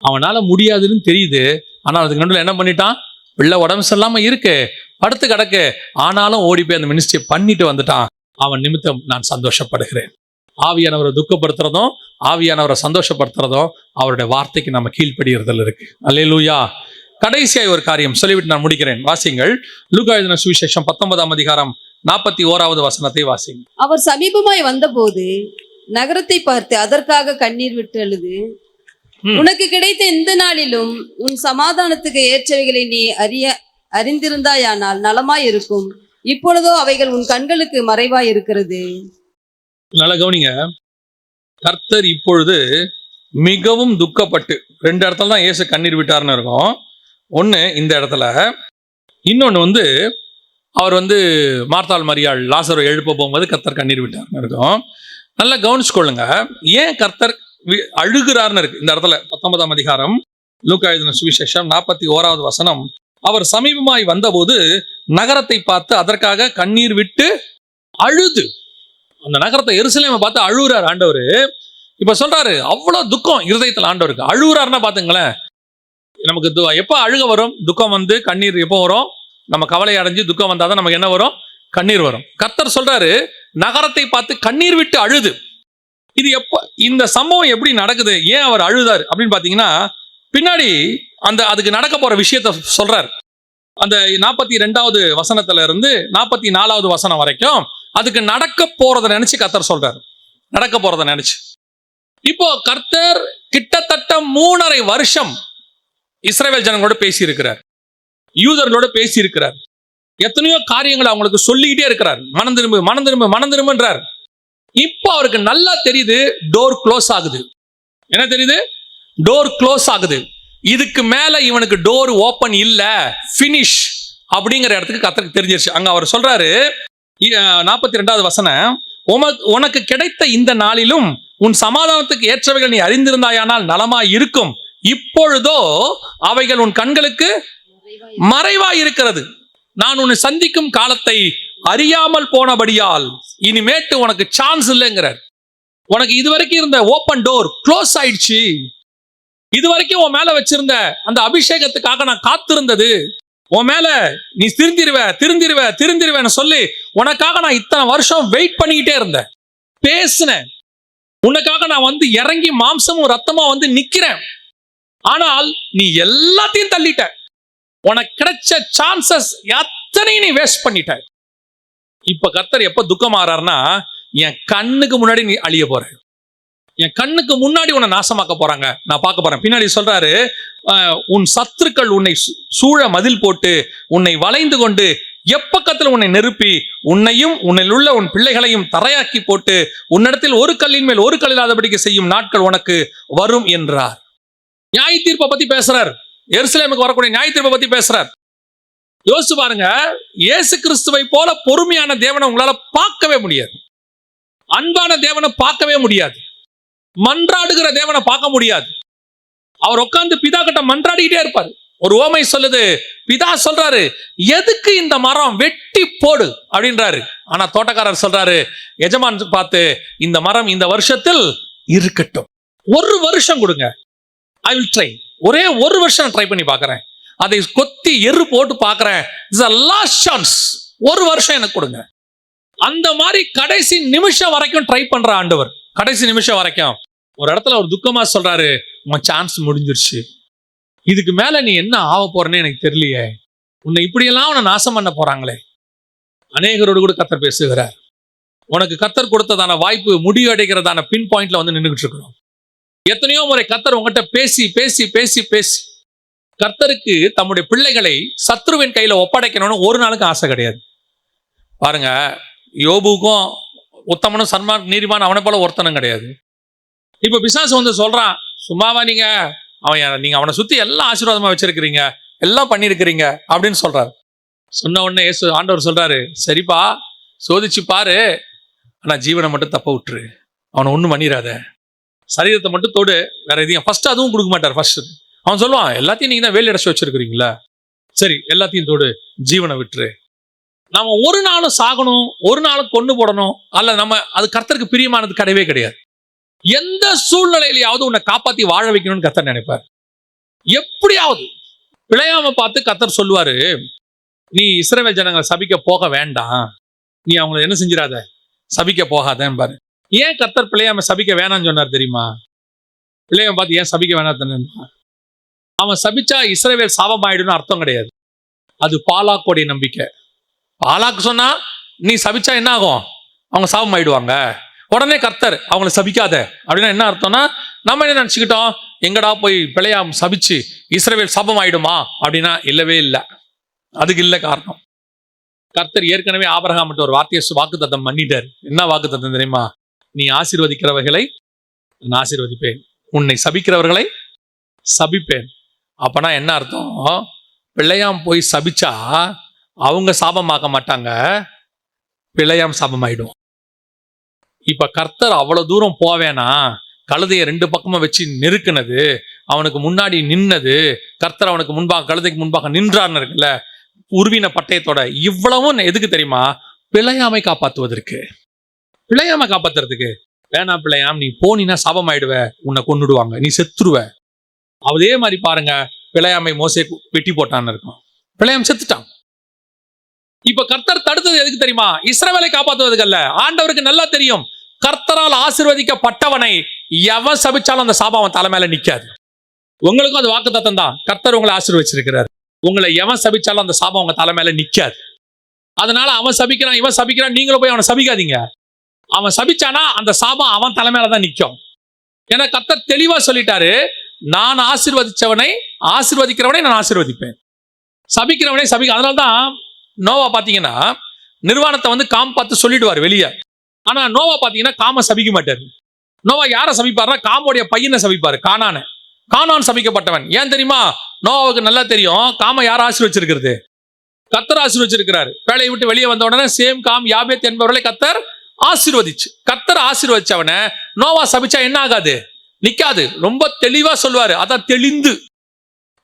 அவனால முடியாதுன்னு தெரியுது, ஆனால் அதுக்கு நடுவில் என்ன பண்ணிட்டான், பிள்ளை உடம்பு சரியில்லாம இருக்கு, படுத்து கிடக்கு, ஆனாலும் ஓடி போய் அந்த மினிஸ்ட்ரியை பண்ணிட்டு வந்துட்டான். அவன் நிமித்தம் நான் சந்தோஷப்படுகிறேன். ஆவியானவரை துக்கப்படுத்துறதும் ஆவியானவரை சந்தோஷப்படுத்துறதும் அவருடைய வார்த்தைக்கு நம்ம கீழ்ப்படியறதுல இருக்கு. அல்லேலூயா. கடைசியாய் ஒரு காரியம் சொல்லிவிட்டு நான் முடிக்கிறேன். வாசிங்கள், லூக்கா எழுதின சுவிசேஷம் 19ஆம் அதிகாரம் 41வது வசனத்தை வாசிங்க. அவர் சமீபமாய் வந்தபோது நகரத்தை பார்த்து அதற்காக கண்ணீர் விட்டு அழுது, உனக்கு கிடைத்த இந்த நாளிலும் உன் சமாதானத்துக்கு ஏற்றவைகளை நீ அறிந்திருந்தாயானால் நலமாய் இருக்கும், இப்பொழுதோ அவைகள் உன் கண்களுக்கு மறைவாய் இருக்கிறது. நல்ல கவனிங்க, கர்த்தர் இப்பொழுது மிகவும் துக்கப்பட்டு, 2 இடத்துல தான் இயேசு கண்ணீர் விட்டார்னு இருக்கும். ஒன்று இந்த இடத்துல, இன்னொன்று அவர் மார்த்தாள் மரியாள் லாசரை எழுப்ப போகும்போது கர்த்தர் கண்ணீர் விட்டார்னு இருக்கும். நல்லா கவனிச்சுக்கொள்ளுங்க, ஏன் கர்த்தர் அழுகிறார்னு இருக்கு இந்த இடத்துல. 19ஆம் அதிகாரம் லூக்கா எழுதின சுவிசேஷம் 41வது வசனம், அவர் சமீபமாய் வந்தபோது நகரத்தை பார்த்து அதற்காக கண்ணீர் விட்டு அழுது. அந்த நகரத்தை, எருசலேமை பார்த்து அழுகுறார் ஆண்டவர். இப்ப சொல்றாரு, அவ்வளவு துக்கம் இருதயத்தில் ஆண்டவருக்கு. அழுகுறாருன்னா பாத்துங்களேன், நமக்கு எப்ப அழுக வரும்? துக்கம் கண்ணீர் எப்போ வரும்? நம்ம கவலை அடைஞ்சு துக்கம் வந்தாதான் நமக்கு என்ன வரும்? கண்ணீர் வரும். கர்த்தர் சொல்றாரு, நகரத்தை பார்த்து கண்ணீர் விட்டு அழுது. இது எப்ப, இந்த சம்பவம் எப்படி நடக்குது, ஏன் அவர் அழுதார் அப்படின்னு பாத்தீங்கன்னா, பின்னாடி அதுக்கு நடக்க போற விஷயத்த சொல்றாரு. அந்த 42வது வசனத்துல இருந்து 44வது வசனம் வரைக்கும் அதுக்கு நடக்க போறதை நினைச்சு கர்த்தர் சொல்றாரு, நடக்க போறதை நினைச்சு. இப்போ கர்த்தர் கிட்டத்தட்ட 3.5 வருஷம் இஸ்ரவேல் ஜனங்களோட பேசி இருக்கிறார், யூதர்களோட பேசி இருக்கிறார். எத்தனையோ காரியங்களை அவங்களுக்கு சொல்லிக்கிட்டே இருக்கிறார். மனம் திரும்பு, மனம் திரும்பு, மனம் திரும்புன்றார். இப்போ அவருக்கு நல்லா தெரியுது, டோர் க்ளோஸ் ஆகுது. என்ன தெரியுது? டோர் க்ளோஸ் ஆகுது. இதுக்கு மேல இவனுக்கு டோர் ஓபன் இல்ல, பினிஷ் அப்படிங்கிற இடத்துக்கு கர்த்தருக்கு தெரிஞ்சிருச்சு. அங்க அவர் சொல்றாரு 42வது வசனம், உனக்கு கிடைத்த இந்த நாளிலும் உன் சமாதானத்துக்கு ஏற்றவைகள் நீ அறிந்திருந்தாயானால் நலமாய் இருக்கும். இப்பொழுதோ அவைகள் உன் கண்களுக்கு மறைவாய் இருக்கிறது. நான் உன்னை சந்திக்கும் காலத்தை அறியாமல் போனபடியால் இனிமேட்டு உனக்கு சான்ஸ் இல்லைங்கிறார். உனக்கு இதுவரைக்கும் இருந்த ஓப்பன் டோர் க்ளோஸ் ஆயிடுச்சு. இதுவரைக்கும் உன் மேல வச்சிருந்த அந்த அபிஷேகத்துக்காக நான் காத்திருந்தது, உன் மேல நீ திருந்திருவேன்னு சொல்லி உனக்காக நான் இத்தனை வருஷம் வெயிட் பண்ணிக்கிட்டே இருந்தேன், பேசினேன், உனக்காக நான் வந்து இறங்கி மாம்சமும் ரத்தமா வந்து நிக்கிறேன். ஆனால் நீ எல்லாத்தையும் தள்ளிட்ட. உனக்கு கிடைச்ச சான்சஸ் எத்தனையும் நீ வேஸ்ட் பண்ணிட்ட. இப்ப கர்த்தர் எப்ப துக்கமாறாருன்னா, என் கண்ணுக்கு முன்னாடி நீ அழிய போற, என் கண்ணுக்கு முன்னாடி உன்னை நாசமாக்க போறாங்க, நான் பார்க்க போறேன். பின்னாடி சொல்றாரு, உன் சத்துருக்கள் உன்னை சூழ மதில் போட்டு உன்னை வளைந்து கொண்டு எப்பக்கத்தில் உன்னை நெருப்பி உன்னையும் உன்னில் உள்ள உன் பிள்ளைகளையும் தரையாக்கி போட்டு உன்னிடத்தில் ஒரு கல்லின் மேல் ஒரு கல் இல்லாதபடிக்கு செய்யும் நாட்கள் உனக்கு வரும் என்றார். நியாய தீர்ப்பை பத்தி பேசுறார். எருசலேமுக்கு வரக்கூடிய நியாய தீர்ப்பை பத்தி பேசுறார். யோசிச்சு பாருங்க, இயேசு கிறிஸ்துவை போல பொறுமையான தேவனை உங்களால பார்க்கவே முடியாது. அன்பான தேவனை பார்க்கவே முடியாது. மன்றாடுகிற தேவனை பார்க்க முடியாது. அவர் உட்கார்ந்து பிதா கிட்ட மன்றாடிக்கிட்டே இருப்பார். ஒரு ஓமை சொல்லுது, பிதா சொல்றாரு, எதுக்கு இந்த மரம் வெட்டி போடு அப்படின்றாரு. ஆனா தோட்டக்காரர் சொல்றாரு, எஜமான் பார்த்து, இந்த மரம் இந்த வருஷத்தில் இருக்கட்டும், ஒரு வருஷம் கொடுங்க, ஐ வில் ட்ரை, ஒரே ஒரு வருஷம் ட்ரை பண்ணி பார்க்கறேன், அதை கொத்தி எரு போட்டு பார்க்கறேன், இட்ஸ் a last chance, ஒரு வருஷம் எனக்கு கொடுங்க. அந்த மாதிரி கடைசி நிமிஷம் வரைக்கும் ட்ரை பண்ற ஆண்டவர். கடைசி நிமிஷம் வரைக்கும் ஒரு இடத்துல ஒரு துக்கமா சொல்றாரு, உன் சான்ஸ் முடிஞ்சிருச்சு, இதுக்கு மேல நீ என்ன ஆக போறேன்னு எனக்கு தெரியலையே, உன்னை இப்படியெல்லாம் உன்னை நாசம் பண்ண போறாங்களே. அநேகரோடு கூட கர்த்தர் பேசுகிறார். உனக்கு கர்த்தர் கொடுத்ததான வாய்ப்பு முடிவடைகிறதான பின் பாயிண்ட்ல வந்து நின்றுகிட்டு இருக்கிறோம். எத்தனையோ முறை கர்த்தர் உங்ககிட்ட பேசி பேசி பேசி பேசி கர்த்தருக்கு தம்முடைய பிள்ளைகளை சத்ருவின் கையில ஒப்படைக்கணும்னு ஒரு நாளுக்கு ஆசை கிடையாது. பாருங்க, யோபுக்கும் உத்தமனும் சன்மான் நீதிமான் அவனை போல ஒருத்தனும் கிடையாது. இப்ப பிசாசு வந்து சொல்றான், சும்மாவா நீங்க அவனை சுத்தி எல்லாம் ஆசீர்வாதமா வச்சிருக்கிறீங்க, எல்லாம் பண்ணிருக்கிறீங்க அப்படின்னு சொல்றாரு. சொன்ன உடனே ஆண்டவர் சொல்றாரு, சரிப்பா சோதிச்சு பாரு, ஆனா ஜீவனை மட்டும் தப்ப விட்டுரு, அவனை ஒண்ணும் பண்ணிடாத, சரீரத்தை மட்டும் தொடு, வேற எதையும் ஃபர்ஸ்ட் அதுவும் கொடுக்க மாட்டார். ஃபர்ஸ்ட் அவன் சொல்லுவான், எல்லாத்தையும் நீங்க தான் வேலை அடைச்சு வச்சிருக்கிறீங்களா, சரி எல்லாத்தையும் தொடு, ஜீவனை விட்டுரு. நம்ம ஒரு நாளும் சாகணும், ஒரு நாளும் கொண்டு போடணும் அல்ல, நம்ம அது கர்த்தருக்கு பிரியமானது கிடையவே கிடையாது. எந்த சூழ்நிலையிலையாவது உன்னை காப்பாத்தி வாழ வைக்கணும்னு கர்த்தர் நினைப்பார். எப்படியாவது பிழையாம பார்த்து கர்த்தர் சொல்லுவாரு, நீ இஸ்ரவேல் ஜனங்களை சபிக்க போக வேண்டாம், நீ அவங்களை என்ன செஞ்சிடாத, சபிக்க போகாதேன்னு பாரு. ஏன் கர்த்தர் பிழையாம சபிக்க வேணாம்னு சொன்னார் தெரியுமா? பிழையாம பார்த்து ஏன் சபிக்க வேணாம்? அவன் சபிச்சா இஸ்ரவேல் சாபமாயிடும்னு அர்த்தம் கிடையாது. அது பாலாக்கோடைய நம்பிக்கை. பாலாக்கு சொன்னா நீ சபிச்சா என்ன ஆகும், அவங்க சாபம் ஆயிடுவாங்க. உடனே கர்த்தர் அவங்கள சபிக்காத அப்படின்னா என்ன அர்த்தம்னா, நம்ம என்ன நினைச்சுக்கிட்டோம், எங்கடா போய் பிழையாம் சபிச்சு இஸ்ரவேல் சாபம் ஆயிடுமா அப்படின்னா இல்லவே இல்லை. அதுக்கு இல்லை காரணம். கர்த்தர் ஏற்கனவே ஆபிரகாம் மட்டும் ஒரு வார்த்தையை வாக்குத்தத்தம் பண்ணிட்டார். என்ன வாக்குத்தத்தம் தெரியுமா? நீ ஆசீர்வதிக்கிறவர்களை நான் ஆசீர்வதிப்பேன், உன்னை சபிக்கிறவர்களை சபிப்பேன். அப்பனா என்ன அர்த்தம்? பிழையாம் போய் சபிச்சா அவங்க சாபமாக்க மாட்டாங்க, பிழையாம் சாபமாயிடும். இப்ப கர்த்தர் அவ்வளவு தூரம் போவேனா, கழுதையை 2 பக்கமும் வச்சு நெருக்குனது, அவனுக்கு முன்னாடி நின்னது, கர்த்தர் அவனுக்கு முன்பாக கழுதைக்கு முன்பாக நின்றார்னு இருக்குல்ல, உருவின பட்டயத்தோட, இவ்வளவும் எதுக்கு தெரியுமா? பிழையாமை காப்பாற்றுவதற்கு, பிழையாமை காப்பாத்துறதுக்கு. வேணாம் பிழையாம், நீ போனீன்னா சாபமாயிடுவ, உன்னை கொன்னுடுவாங்க, நீ செத்துருவ. அதே மாதிரி பாருங்க, பிழையாமை மோசே வெட்டி போட்டான்னு இருக்கும், பிழையாம் செத்துட்டான். இப்ப கர்த்தர் தடுத்தது எதுக்கு தெரியுமா? இஸ்ரவேலை காப்பாற்றுவதற்கு அல்ல. ஆண்டவருக்கு நல்லா தெரியும், கர்த்தரால் ஆசீர்வதிக்கப்பட்டவனை எவன் சபிச்சாலும் அந்த சாபம் அவன் தலை மேல நிக்காது. உங்களுக்கும் அது வாக்குத்தத்தம் தான். கர்த்தர் உங்களை ஆசீர்வதிச்சிருக்கிறார். உங்களை எவன் சபிச்சாலும் அந்த சாபம் உங்க தலை மேல நிக்காது. அதனால அவன் சபிக்கிறான், இவன் சபிக்கிறான், நீங்களும் போய் அவனை சபிக்காதீங்க. அவன் சபிச்சானா அந்த சாபம் அவன் தலை மேலதான் நிக்கும். ஏன்னா கர்த்தர் தெளிவா சொல்லிட்டாரு, நான் ஆசீர்வதிக்கிறவனை நான் ஆசீர்வதிப்பேன், சபிக்கிறவனை சபிக்க. அதனால்தான் நோவா பாத்தீங்கன்னா நிர்வாணத்தை வந்து காம் பார்த்து சொல்லிடுவார் வெளியே. ஆனா நோவா பாத்தீங்கன்னா காம சபிக்க மாட்டாரு. நோவா யாரை சபிப்பாருன்னா காமோடைய பையனை சபிப்பாரு, கானான் சபிக்கப்பட்டவன். ஏன் தெரியுமா? நோவாவுக்கு நல்லா தெரியும் காம யார் ஆசீர்வச்சிருக்கிறது, கர்த்தர் ஆசீர்வச்சிருக்கிறாரு. வேலையை விட்டு வெளியே வந்த உடனே சேம் காம் யாபேத் என்பவர்களை கர்த்தர் ஆசீர்வதிச்சவனை நோவா சபிச்சா என்ன ஆகாது, நிக்காது. ரொம்ப தெளிவா சொல்லுவாரு. அதான் தெளிந்து,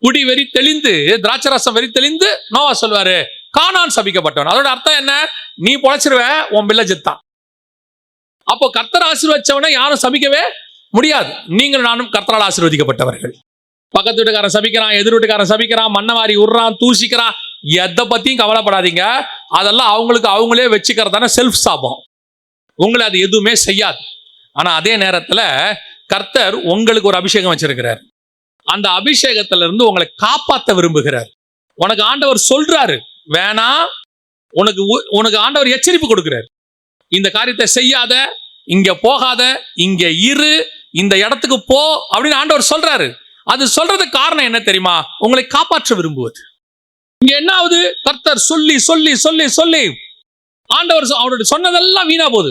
குடி வெறி தெளிந்து, திராட்சரசம் வெறி தெளிந்து நோவா சொல்லுவாரு கானான் சபிக்கப்பட்டவன். அதோட அர்த்தம் என்ன? நீ பொழைச்சிருவ, உன் பிள்ளை ஜெத்தான். அப்போ கர்த்தர் ஆசீர்வதிச்சவனை யாரும் சபிக்கவே முடியாது. நீங்கள் நானும் கர்த்தரால் ஆசீர்வதிக்கப்பட்டவர்கள். பக்கத்து வீட்டுக்காரன் சபிக்கிறான், எதிர் வீட்டுக்காரன் சபிக்கிறான், மண்ணவாரி உர்றான், தூசிக்கிறான், எதை பத்தியும் கவலைப்படாதீங்க. அதெல்லாம் அவங்களுக்கு அவங்களே வச்சுக்கிறதான செல்ஃப் சாபம். உங்களை அது எதுவுமே செய்யாது. ஆனா அதே நேரத்துல கர்த்தர் உங்களுக்கு ஒரு அபிஷேகம் வச்சிருக்கிறார். அந்த அபிஷேகத்துல இருந்து உங்களை காப்பாற்ற விரும்புகிறார். உனக்கு ஆண்டவர் சொல்றாரு வேணாம், உனக்கு ஆண்டவர் எச்சரிப்பு கொடுக்கிறார். இந்த காரியத்தை செய்யாத, இங்க போகாத, இங்க இரு, இந்த இடத்துக்கு போ அப்படின்னு ஆண்டவர் சொல்றாரு. அது சொல்றதுக்கு காரணம் என்ன தெரியுமா? உங்களை காப்பாற்ற விரும்புவது. இங்க என்ன ஆகுது? கர்த்தர் சொல்லி சொல்லி சொல்லி சொல்லி ஆண்டவர் அவருடைய சொன்னதெல்லாம் வீணா போகுது.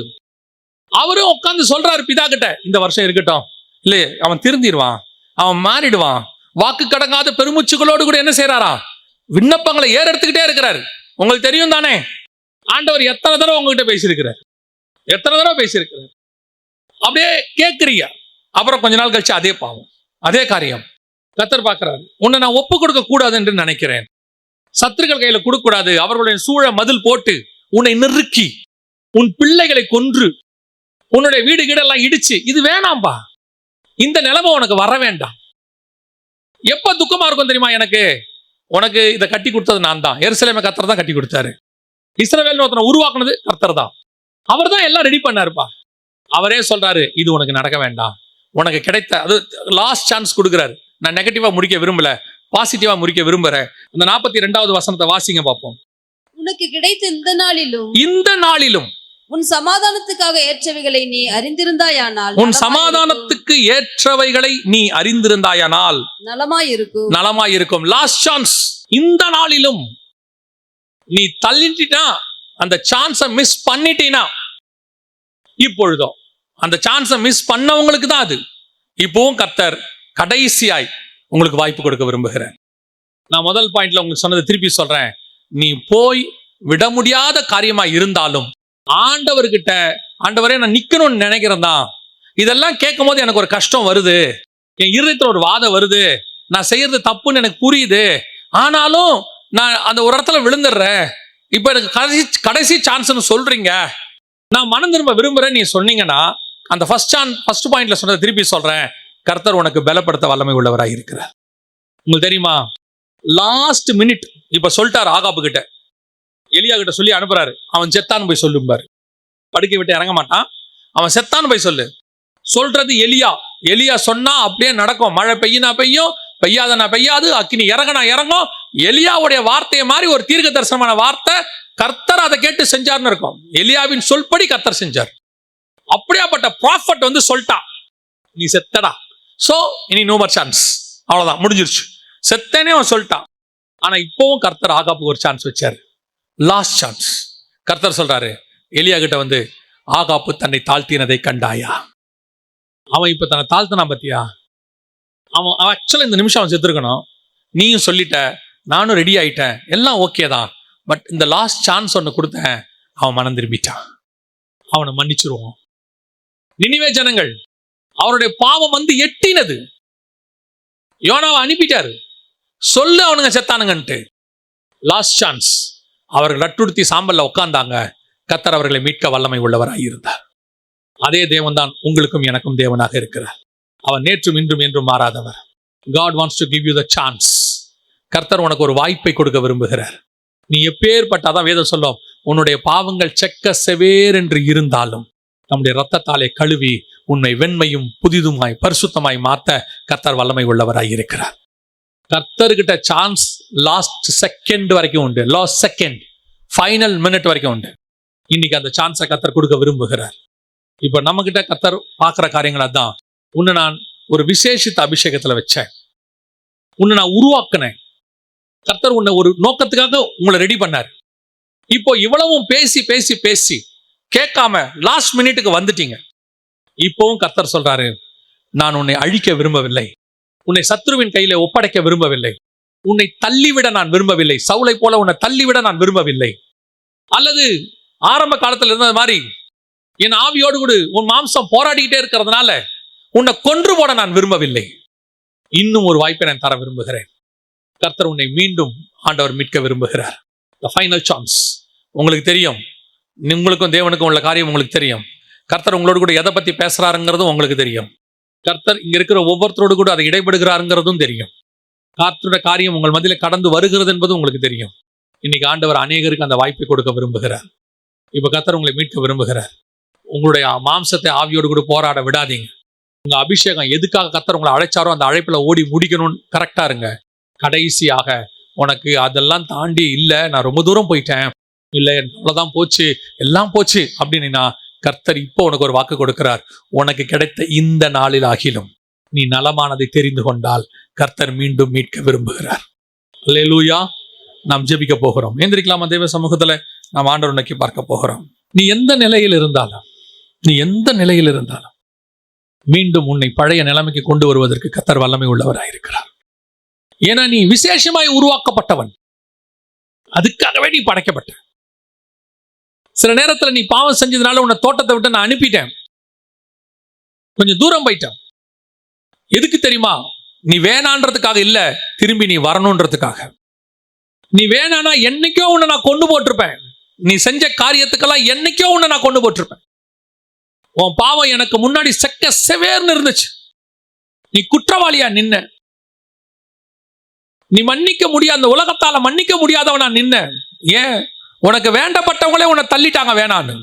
அவரும் உட்கார்ந்து சொல்றாரு பிதா கிட்ட, இந்த வருஷம் இருக்கட்டும், இல்ல அவன் திருந்திடுவான், அவன் மாறிடுவான். வாக்கு கடங்காத பெருமூச்சுகளோடு கூட என்ன செய்யறாரா? விண்ணப்பங்களை ஏறெடுத்துக்கிட்டே இருக்கிறாரு. உங்களுக்கு தெரியும் தானே ஆண்டவர் எத்தனை தடவை உங்ககிட்ட பேசியிருக்கிறார், அப்படியே கேட்கிறீங்க. அப்புறம் கொஞ்ச நாள் கழிச்சு அதே பாவம், அதே காரியம். கர்த்தர் பார்க்கிறாரு, உன்னை நான் ஒப்பு கொடுக்க கூடாது என்று நினைக்கிறேன். சத்துருக்கள் கையில கொடுக்க கூடாது. அவர்களுடைய சூழ மதில் போட்டு உன்னை நெருக்கி உன் பிள்ளைகளை கொன்று உன்னுடைய வீடு கீடெல்லாம் இடிச்சு, இது வேணாம்பா, இந்த நிலைமை உனக்கு வர வேண்டாம். எப்ப துக்கமா இருக்கும் தெரியுமா? உனக்கு இதை கட்டி கொடுத்தது நான் தான். எருசலேமை கர்த்தர் தான் கட்டி கொடுத்தாரு. இஸ்ரவேல்னு ஒருத்தனை உருவாக்குனது கர்த்தர் தான். அவர் தான் எல்லாம் ரெடி பண்ணாருப்பா. அவரே சொல்றாரு இது உனக்கு நடக்க வேண்டாம், உனக்கு கிடைத்த அது லாஸ்ட் சான்ஸ் கொடுக்குறாரு. நான் நெகட்டிவா முடிக்க விரும்பல, பாசிட்டிவா முடிக்க விரும்புறேன். அந்த 42வது வசனத்தை வாசிங்க பார்ப்போம். உனக்கு கிடைத்த இந்த நாளிலும் உன் சமாதானத்துக்காக ஏற்றவைகளை நீ அறிந்திருந்தாயானால் நலமாயிருக்கும். Last chance. இந்த நாளிலும் நீ தள்ளிட்டா, அந்த சான்ஸை மிஸ் பண்ணிட்டீனா, இப்பொழுதோ அந்த சான்ஸை மிஸ் பண்ணவங்களுக்கு தான் அது. இப்பவும் கர்த்தர் கடைசியாய் உங்களுக்கு வாய்ப்பு கொடுக்க விரும்புகிறேன். நான் முதல் பாயிண்ட்ல உங்களுக்கு சொன்னதை திருப்பி சொல்றேன். நீ போய் விட முடியாத காரியமா இருந்தாலும் ஆண்டவர்கிட்ட, ஆண்டவரே நான் நிக்கணும்னு நினைக்கிறேன் தான், இதெல்லாம் கேட்கும் போது எனக்கு ஒரு கஷ்டம் வருது, என் இருதயத்துல ஒரு வாதம் வருது, நான் செய்யறது தப்புன்னு எனக்கு புரியுது, ஆனாலும் நான் அந்த ஒரு இடத்துல விழுந்துடுறேன், இப்ப எனக்கு கடைசி சான்ஸ்னு சொல்றீங்க, நான் மனம் திரும்ப விரும்புறேன் நீ சொன்னீங்கன்னா, அந்த ஃபர்ஸ்ட் பாயிண்ட்ல சொன்னதை திருப்பி சொல்றேன், கர்த்தர் உனக்கு பலப்படுத்த வல்லமை உள்ளவராக இருக்கிறார். உங்களுக்கு தெரியுமா, லாஸ்ட் மினிட் இப்ப சொல்லிட்டாரு ஆகாபு கிட்ட, எலியா கிட்ட சொல்லி அனுப்புறாரு, அவன் செத்தான்னு போய் சொல்லும்பாரு. படுக்கை விட்டு இறங்க மாட்டான், அவன் செத்தான்னு போய் சொல்றது எலியா சொன்னா அப்படியே நடக்கும். மழை பெய்யினா பெய்யும், பெய்யாதனா பெய்யாது, அக்கினி இறங்கினா இறங்கும். எலியாவுடைய வார்த்தையை மாதிரி ஒரு தீர்க்க தரிசனமான வார்த்தை, கர்த்தர் அதை கேட்டு செஞ்சார்னு இருக்கும். எலியாவின் சொல்படி கர்த்தர் செஞ்சார். அப்படியாப்பட்ட ப்ராஃபட் வந்து சொல்லிட்டான், நீ செத்தடா, சோ இனி நோ மோர் சான்ஸ், அவ்வளவுதான் முடிஞ்சிருச்சு, செத்தேனே அவன் சொல்லிட்டான். ஆனா இப்பவும் கர்த்தர் ஆகாப்புக்கு ஒரு சான்ஸ் வச்சாரு, லாஸ்ட் சான்ஸ். கர்த்தர் சொல்றாரு எலியா கிட்ட வந்து, ஆகாப்பு தன்னை தாழ்த்தினதை கண்டாயா? அவன் இப்ப தன்னை தாழ்த்தினா பத்தியா? அவன் ஆக்சுவலா இந்த நிமிஷம் அவன் செத்துருக்கணும். நீயும் சொல்லிட்ட, நானும் ரெடி ஆயிட்டேன், எல்லாம் ஓகே தான், பட் இந்த லாஸ்ட் சான்ஸ் ஒன்னு கொடுத்தேன், அவன் மனம் திரும்பிட்டான், அவனை மன்னிச்சிருவோம். நினிவே ஜனங்கள், அவருடைய பாவம் வந்து எட்டினது, யோனாவை அனுப்பிட்டாரு, சொல்லு அவனுங்க செத்தானுங்கன்ட்டு. Last chance. அவர்கள் ரட்டுடுத்தி சாம்பல்ல உட்கார்ந்தாங்க. கர்த்தர் அவர்களை மீட்க வல்லமை உள்ளவராக இருந்தார். அதே தேவன் தான் உங்களுக்கும் எனக்கும் தேவனாக இருக்கிறார். அவர் நேற்றும் இன்றும் என்றும் மாறாதவர். God wants to give you the chance. கர்த்தர் உனக்கு ஒரு வாய்ப்பை கொடுக்க விரும்புகிறார். நீ எப்பேற்பட்டாதான் வேதம் சொல்லும், உன்னுடைய பாவங்கள் செக்க செவேர் என்று இருந்தாலும் நம்முடைய ரத்தத்தாலே கழுவி உன்னை வெண்மையும் புதிதுமாய் பரிசுத்தமாய் மாத்த கர்த்தர் வல்லமை உள்ளவராய் இருக்கிறார். கர்த்தர்கிட்ட சான்ஸ் லாஸ்ட் செகண்ட் வரைக்கும் உண்டு, லாஸ்ட் செகண்ட், ஃபைனல் மினிட் வரைக்கும் உண்டு. இன்னைக்கு அந்த சான்ஸை கர்த்தர் கொடுக்க விரும்புகிறார். இப்ப நம்ம கிட்ட கர்த்தர் பார்க்கிற காரியங்கள் அதான். உன்னை நான் ஒரு விசேஷித்த அபிஷேகத்துல வச்சேன், உன்னை நான் உருவாக்குனேன். கர்த்தர் உன்னை ஒரு நோக்கத்துக்காக உங்களை ரெடி பண்ணார். இப்போ இவ்வளவும் பேசி பேசி பேசி கேட்காம லாஸ்ட் மினிட்டுக்கு வந்துட்டீங்க. இப்போவும் கர்த்தர் சொல்றாரு, நான் உன்னை அழிக்க விரும்பவில்லை, உன்னை சத்ருவின் கையில ஒப்படைக்க விரும்பவில்லை, உன்னை தள்ளிவிட நான் விரும்பவில்லை, சவுலை போல உன்னை தள்ளிவிட நான் விரும்பவில்லை. அல்லது ஆரம்ப காலத்தில் இருந்தது மாதிரி என் ஆவியோடு கூட உன் மாம்சம் போராடிக்கிட்டே இருக்கிறதுனால உன்னை கொன்று போட நான் விரும்பவில்லை. இன்னும் ஒரு வாய்ப்பை நான் தர விரும்புகிறேன். கர்த்தர் உன்னை மீண்டும் ஆண்டவர் மீட்க விரும்புகிறார். The final chance. உங்களுக்கு தெரியும், உங்களுக்கும் தேவனுக்கும் உள்ள காரியம் உங்களுக்கு தெரியும். கர்த்தர் உங்களோடு கூட எதை பத்தி பேசுறாருங்கிறதும் உங்களுக்கு தெரியும். கர்த்தர் இங்க இருக்கிற ஒவ்வொருத்தரோடு கூட அதை இடைபடுகிறாருங்கிறதும் தெரியும். கர்த்தருடைய காரியம் உங்கள் மத்தியில கடந்து வருகிறது என்பதும் உங்களுக்கு தெரியும். இன்னைக்கு ஆண்டவர் அநேகருக்கு அந்த வாய்ப்பை கொடுக்க விரும்புகிறார். இப்ப கர்த்தர் உங்களை மீட்க விரும்புகிறார். உங்களுடைய மாம்சத்தை ஆவியோடு கூட போராட விடாதீங்க. உங்க அபிஷேகம் எதுக்காக கர்த்தர் உங்களை அழைச்சாரோ அந்த அழைப்புல ஓடி முடிக்கணும்னு கரெக்டா இருங்க. கடைசியாக உனக்கு அதெல்லாம் தாண்டி இல்லை, நான் ரொம்ப தூரம் போயிட்டேன், இல்லை அவ்வளோதான் போச்சு, எல்லாம் போச்சு அப்படின்னா கர்த்தர் இப்போ உனக்கு ஒரு வாக்கு கொடுக்கிறார். உனக்கு கிடைத்த இந்த நாளில் ஆகிலும் நீ நலமானதை தெரிந்து கொண்டால் கர்த்தர் மீண்டும் மீட்க விரும்புகிறார். அல்லேலூயா. நாம் ஜெபிக்க போகிறோம். எந்திரிக்கலாமா? தேவ சமூகத்துல நாம் ஆண்டவர் நோக்கி பார்க்க போகிறோம். நீ எந்த நிலையில் இருந்தாலும் மீண்டும் உன்னை பழைய நிலைமைக்கு கொண்டு வருவதற்கு கர்த்தர் வல்லமை உள்ளவராயிருக்கிறார். ஏன்னா நீ விசேஷமாய் உருவாக்கப்பட்டவன், அதுக்காகவே நீ படைக்கப்பட்ட. சில நேரத்துல நீ பாவம் செஞ்சதுனால உன்னை தோட்டத்தை விட்டு நான் அனுப்பிட்டேன், கொஞ்சம் தூரம் போயிட்டேன். எதுக்கு தெரியுமா? நீ வேணான்றதுக்காக இல்ல, திரும்பி நீ வரணுன்றதுக்காக. நீ வேணானா என்னைக்கோ உன்னை நான் கொண்டு போட்டிருப்பேன். நீ செஞ்ச காரியத்துக்கெல்லாம் என்னைக்கோ உன்னை நான் கொண்டு போட்டிருப்பேன். உன் பாவம் எனக்கு முன்னாடி செக்க செவேர்னு இருந்துச்சு. நீ குற்றவாளியா நின்ன, நீ மன்னிக்க முடியாத, அந்த உலகத்தால மன்னிக்க முடியாதவன் நான் நின்ன. ஏன்? உனக்கு வேண்டப்பட்டவங்களே உன்னை தள்ளிட்டாங்க வேணான்னு.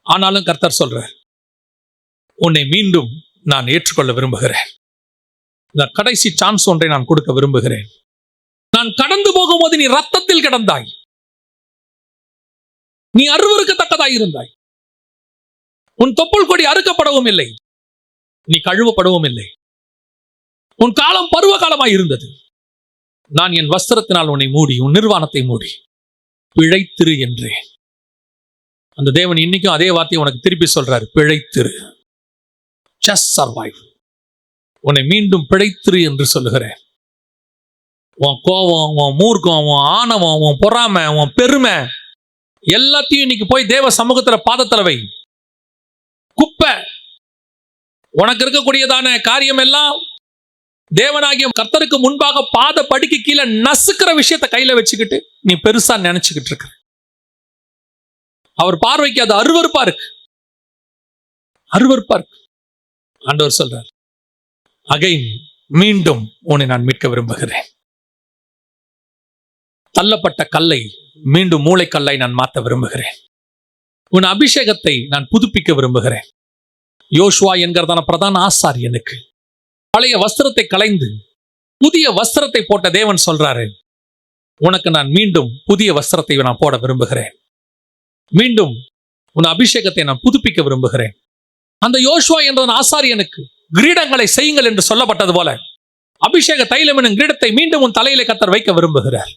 ஆனாலும் கர்த்தர் சொல்ற, உன்னை மீண்டும் நான் ஏற்றுக்கொள்ள விரும்புகிறேன். இந்த கடைசி சான்ஸ் ஒன்றை நான் கொடுக்க விரும்புகிறேன். நான் கடந்து போகும்போது நீ ரத்தத்தில் கிடந்தாய், நீ அருவருக்கத்தக்கதாய் இருந்தாய். உன் தொப்புள் கொடி அறுக்கப்படவும் இல்லை, நீ கழுவப்படவும் இல்லை. உன் காலம் பருவ காலமாய் இருந்தது. நான் என் வஸ்திரத்தினால் உன்னை மூடி, உன் நிர்வாணத்தை மூடி பிழைத்திரு என்றேன். அந்த தேவன் இன்னைக்கும் அதே வார்த்தையை உனக்கு திருப்பி சொல்றாரு, பிழைத்திரு. Just survive. உன்னை மீண்டும் பிழைத்திரு என்று சொல்லுகிறேன். உன் கோபம், உன் மூர்க்கம், உன் ஆணவம், உன் பொறாமை, உன் பெருமை எல்லாத்தையும் இன்னைக்கு போய் தேவ சமூகத்துல பாதத்துல வை. குப்பை. உனக்கு இருக்கக்கூடியதான காரியம் எல்லாம் தேவனாகிய கர்த்தருக்கு முன்பாக பாத படிக்கு கீழே நசுக்கிற விஷயத்தை கையில வச்சுக்கிட்டு நீ பெருசா நினைச்சுக்கிட்டு இருக்க. அவர் பார்வைக்கு அது அருவருப்பா இருக்கு. ஆண்டவர் சொல்றார், அகைன் மீண்டும் உன்னை நான் மீட்க விரும்புகிறேன். தள்ளப்பட்ட கல்லை மீண்டும் மூளைக்கல்லை நான் மாற்ற விரும்புகிறேன். உன் அபிஷேகத்தை நான் புதுப்பிக்க விரும்புகிறேன். யோசுவா என்கிறதான பிரதான ஆசாரியனுக்கு பழைய வஸ்திரத்தை களைந்து புதிய வஸ்திரத்தை போட்ட தேவன் சொல்றாரு, உனக்கு நான் மீண்டும் புதிய வஸ்திரத்தை நான் போட விரும்புகிறேன். மீண்டும் உன் அபிஷேகத்தை நான் புதுப்பிக்க விரும்புகிறேன். அந்த யோசுவா என்ற ஆசாரியனுக்கு கிரீடங்களை செய்யுங்கள் என்று சொல்லப்பட்டது போல அபிஷேக தைலம் எனும் கிரீடத்தை மீண்டும் உன் தலையிலே கர்த்தர் வைக்க விரும்புகிறார்.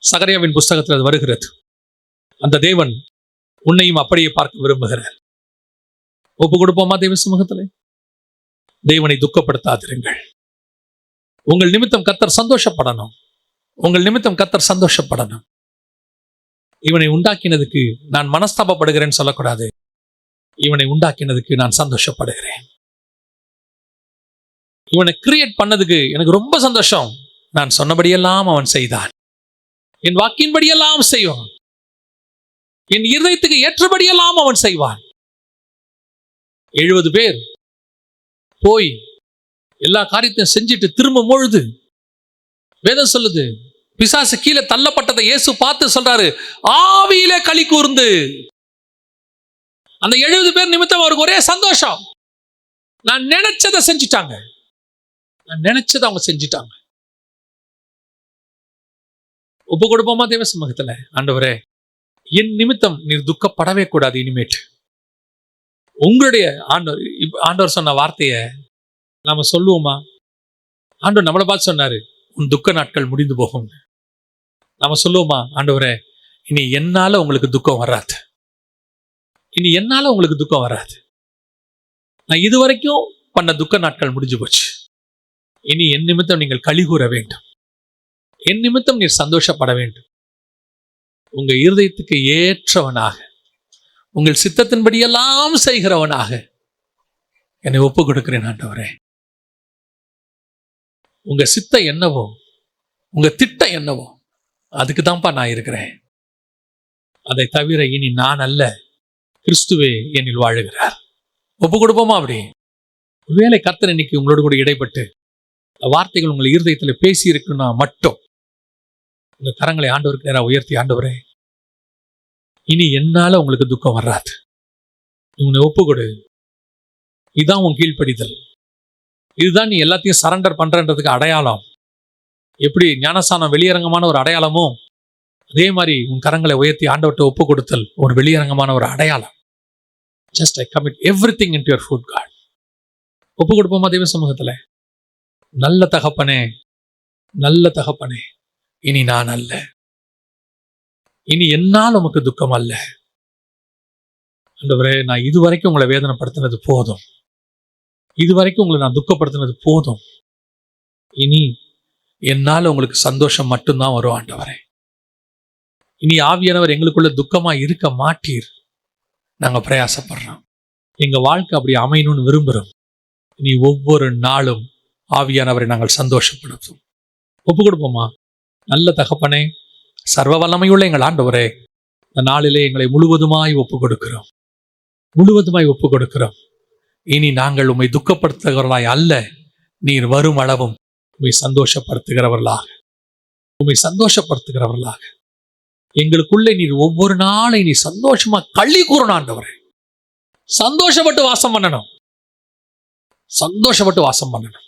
சகரியாவின் புஸ்தகத்தில் அது வருகிறது. அந்த தேவன் உன்னையும் அப்படியே பார்க்க விரும்புகிறார். ஒப்பு கொடுப்போமா தேவ சமூகத்திலே? தேவனை துக்கப்படுத்தாதிருங்கள். உங்கள் நிமித்தம் கர்த்தர் சந்தோஷப்படணும். இவனை உண்டாக்கினதுக்கு நான் மனஸ்தாபப்படுகிறேன்னு சொல்லக்கூடாது. இவனை உண்டாக்கினதுக்கு நான் சந்தோஷப்படுகிறேன். இவனை கிரியேட் பண்ணதுக்கு எனக்கு ரொம்ப சந்தோஷம். நான் சொன்னபடியெல்லாம் அவன் செய்தான். என் வாக்கின்படியெல்லாம் செய்வான். என் இருதயத்துக்கு ஏற்றபடியெல்லாம் அவன் செய்வான். 70 பேர் போய் எல்லா காரியத்தையும் செஞ்சுட்டு திரும்பும் பொழுது வேதம் சொல்லுது, பிசாசு கீழே தள்ளப்பட்டதை இயேசு பார்த்து சொல்றாரு, ஆவியிலே களி கூர்ந்து. அந்த 70 பேர் நிமித்தம் அவருக்கு ஒரே சந்தோஷம். நான் நினைச்சதை செஞ்சுட்டாங்க. அவங்க செஞ்சுட்டாங்க. ஒப்பு கொடுப்போமா தேவ சமூகத்துல? ஆண்டவரே, என் நிமித்தம் நீர் துக்கப்படவே கூடாது. இனிமேட்டு உங்களுடைய ஆண்டவர் சொன்ன வார்த்தைய நாம சொல்லுவோமா? ஆண்டவர் நம்மளை பார்த்து சொன்னாரு, உன் துக்க நாட்கள் முடிந்து போகும். நாம சொல்லுவோமா, ஆண்டவரே இனி என்னால உங்களுக்கு துக்கம் வராது, இனி என்னால உங்களுக்கு துக்கம் வராது, நான் இதுவரைக்கும் பண்ண துக்க நாட்கள் முடிஞ்சு போச்சு, இனி என் நிமித்தம் நீங்கள் களி கூற வேண்டும், என் நிமித்தம் நீர் சந்தோஷப்பட வேண்டும். உங்க இருதயத்துக்கு ஏற்றவனாக, உங்கள் சித்தத்தின்படியெல்லாம் செய்கிறவனாக என்னை ஒப்பு கொடுக்கிறேன் ஆண்டவரே. உங்க சித்தம் என்னவோ, உங்க திட்டம் என்னவோ அதுக்கு தான்ப்பா நான் இருக்கிறேன். அதை தவிர இனி நான் அல்ல, கிறிஸ்துவே என்னில் வாழுகிறார். ஒப்பு கொடுப்போமா? அப்படி ஒருவேளை கர்த்தர் இன்னைக்கு உங்களோடு கூட இடைப்பட்டு வார்த்தைகள் உங்கள் இருதயத்தில் பேசி இருக்குன்னா மட்டும் உங்க கரங்களை ஆண்டவருக்கு நேராக உயர்த்தி, ஆண்டவரே இனி என்னால உங்களுக்கு துக்கம் வராது, உன்னை ஒப்பு கொடு, இதுதான் உன் கீழ்ப்படிதல், இதுதான் நீ எல்லாத்தையும் சரண்டர் பண்றன்றதுக்கு அடையாளம். எப்படி ஞானஸ்நானம் வெளியரங்கமான ஒரு அடையாளமோ, அதே மாதிரி உன் கரங்களை உயர்த்தி ஆண்டவர்கிட்ட ஒப்பு கொடுத்தல் ஒரு வெளியரங்கமான ஒரு அடையாளம். Just I commit everything into your foot, God. ஒப்பு கொடுப்போமா தெய்வ சமூகத்துல? நல்ல தகப்பனே, நல்ல தகப்பனே, இனி நான் அல்ல, இனி என்னால் உமக்கு துக்கம் அல்ல. ஆண்டவரே, நான் இதுவரைக்கும் உங்களை வேதனைப்படுத்தினது போதும், இதுவரைக்கும் உங்களை நான் துக்கப்படுத்தினது போதும், இனி என்னால் உங்களுக்கு சந்தோஷம் மட்டும்தான் வரும் ஆண்டவரே. இனி ஆவியானவர் எங்களுக்குள்ள துக்கமா இருக்க மாட்டீர். நாங்க பிரயாசப்படுறோம், எங்க வாழ்க்கை அப்படி அமையணும்னு விரும்புறோம். இனி ஒவ்வொரு நாளும் ஆவியானவரை நாங்கள் சந்தோஷப்படுத்தும். ஒப்பு கொடுப்போமா? நல்ல தகப்பனே, சர்வ வல்லமையுள்ள எங்கள் ஆண்டவரே, இந்த நாளிலே எங்களை முழுவதுமாய் ஒப்பு கொடுக்கிறோம், முழுவதுமாய் ஒப்பு கொடுக்கிறோம். இனி நாங்கள் உம்மை துக்கப்படுத்துகிறவர்களாய் அல்ல, நீர் வரும் அளவும் உம்மை சந்தோஷப்படுத்துகிறவர்களாக, உம்மை சந்தோஷப்படுத்துகிறவர்களாக எங்களுக்குள்ளே நீர் ஒவ்வொரு நாளை நீ சந்தோஷமா களி கூறணும் ஆண்டவரே. சந்தோஷப்பட்டு வாசம் பண்ணணும், சந்தோஷப்பட்டு வாசம் பண்ணணும்.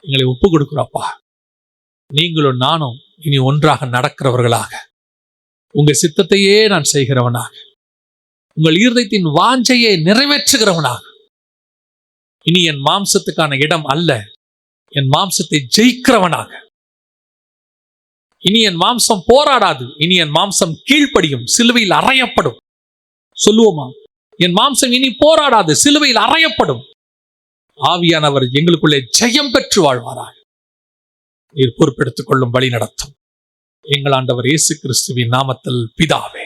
எங்களை ஒப்பு கொடுக்கிறப்பா. நீங்களும் நானும் இனி ஒன்றாக நடக்கிறவர்களாக, உங்க சித்தத்தையே நான் செய்கிறவனாக, உங்கள் இருதயத்தின் வாஞ்சையை நிறைவேற்றுகிறவனாக, இனி என் மாம்சத்துக்கான இடம் அல்ல, என் மாம்சத்தை ஜெயிக்கிறவனாக, இனி என் மாம்சம் போராடாது, இனி என் மாம்சம் கீழ்ப்படியும், சிலுவையில் அறையப்படும். சொல்லுவோமா? என் மாம்சம் இனி போராடாது, சிலுவையில் அறையப்படும். ஆவியானவர் எங்களுக்குள்ளே ஜெயம் பெற்று வாழ்வாராக. நீர் பொறுப்பெடுத்துக் கொள்ளும் வழி நடத்தும் எங்கள் ஆண்டவர் இயேசு கிறிஸ்துவின் நாமத்தில் பிதாவே.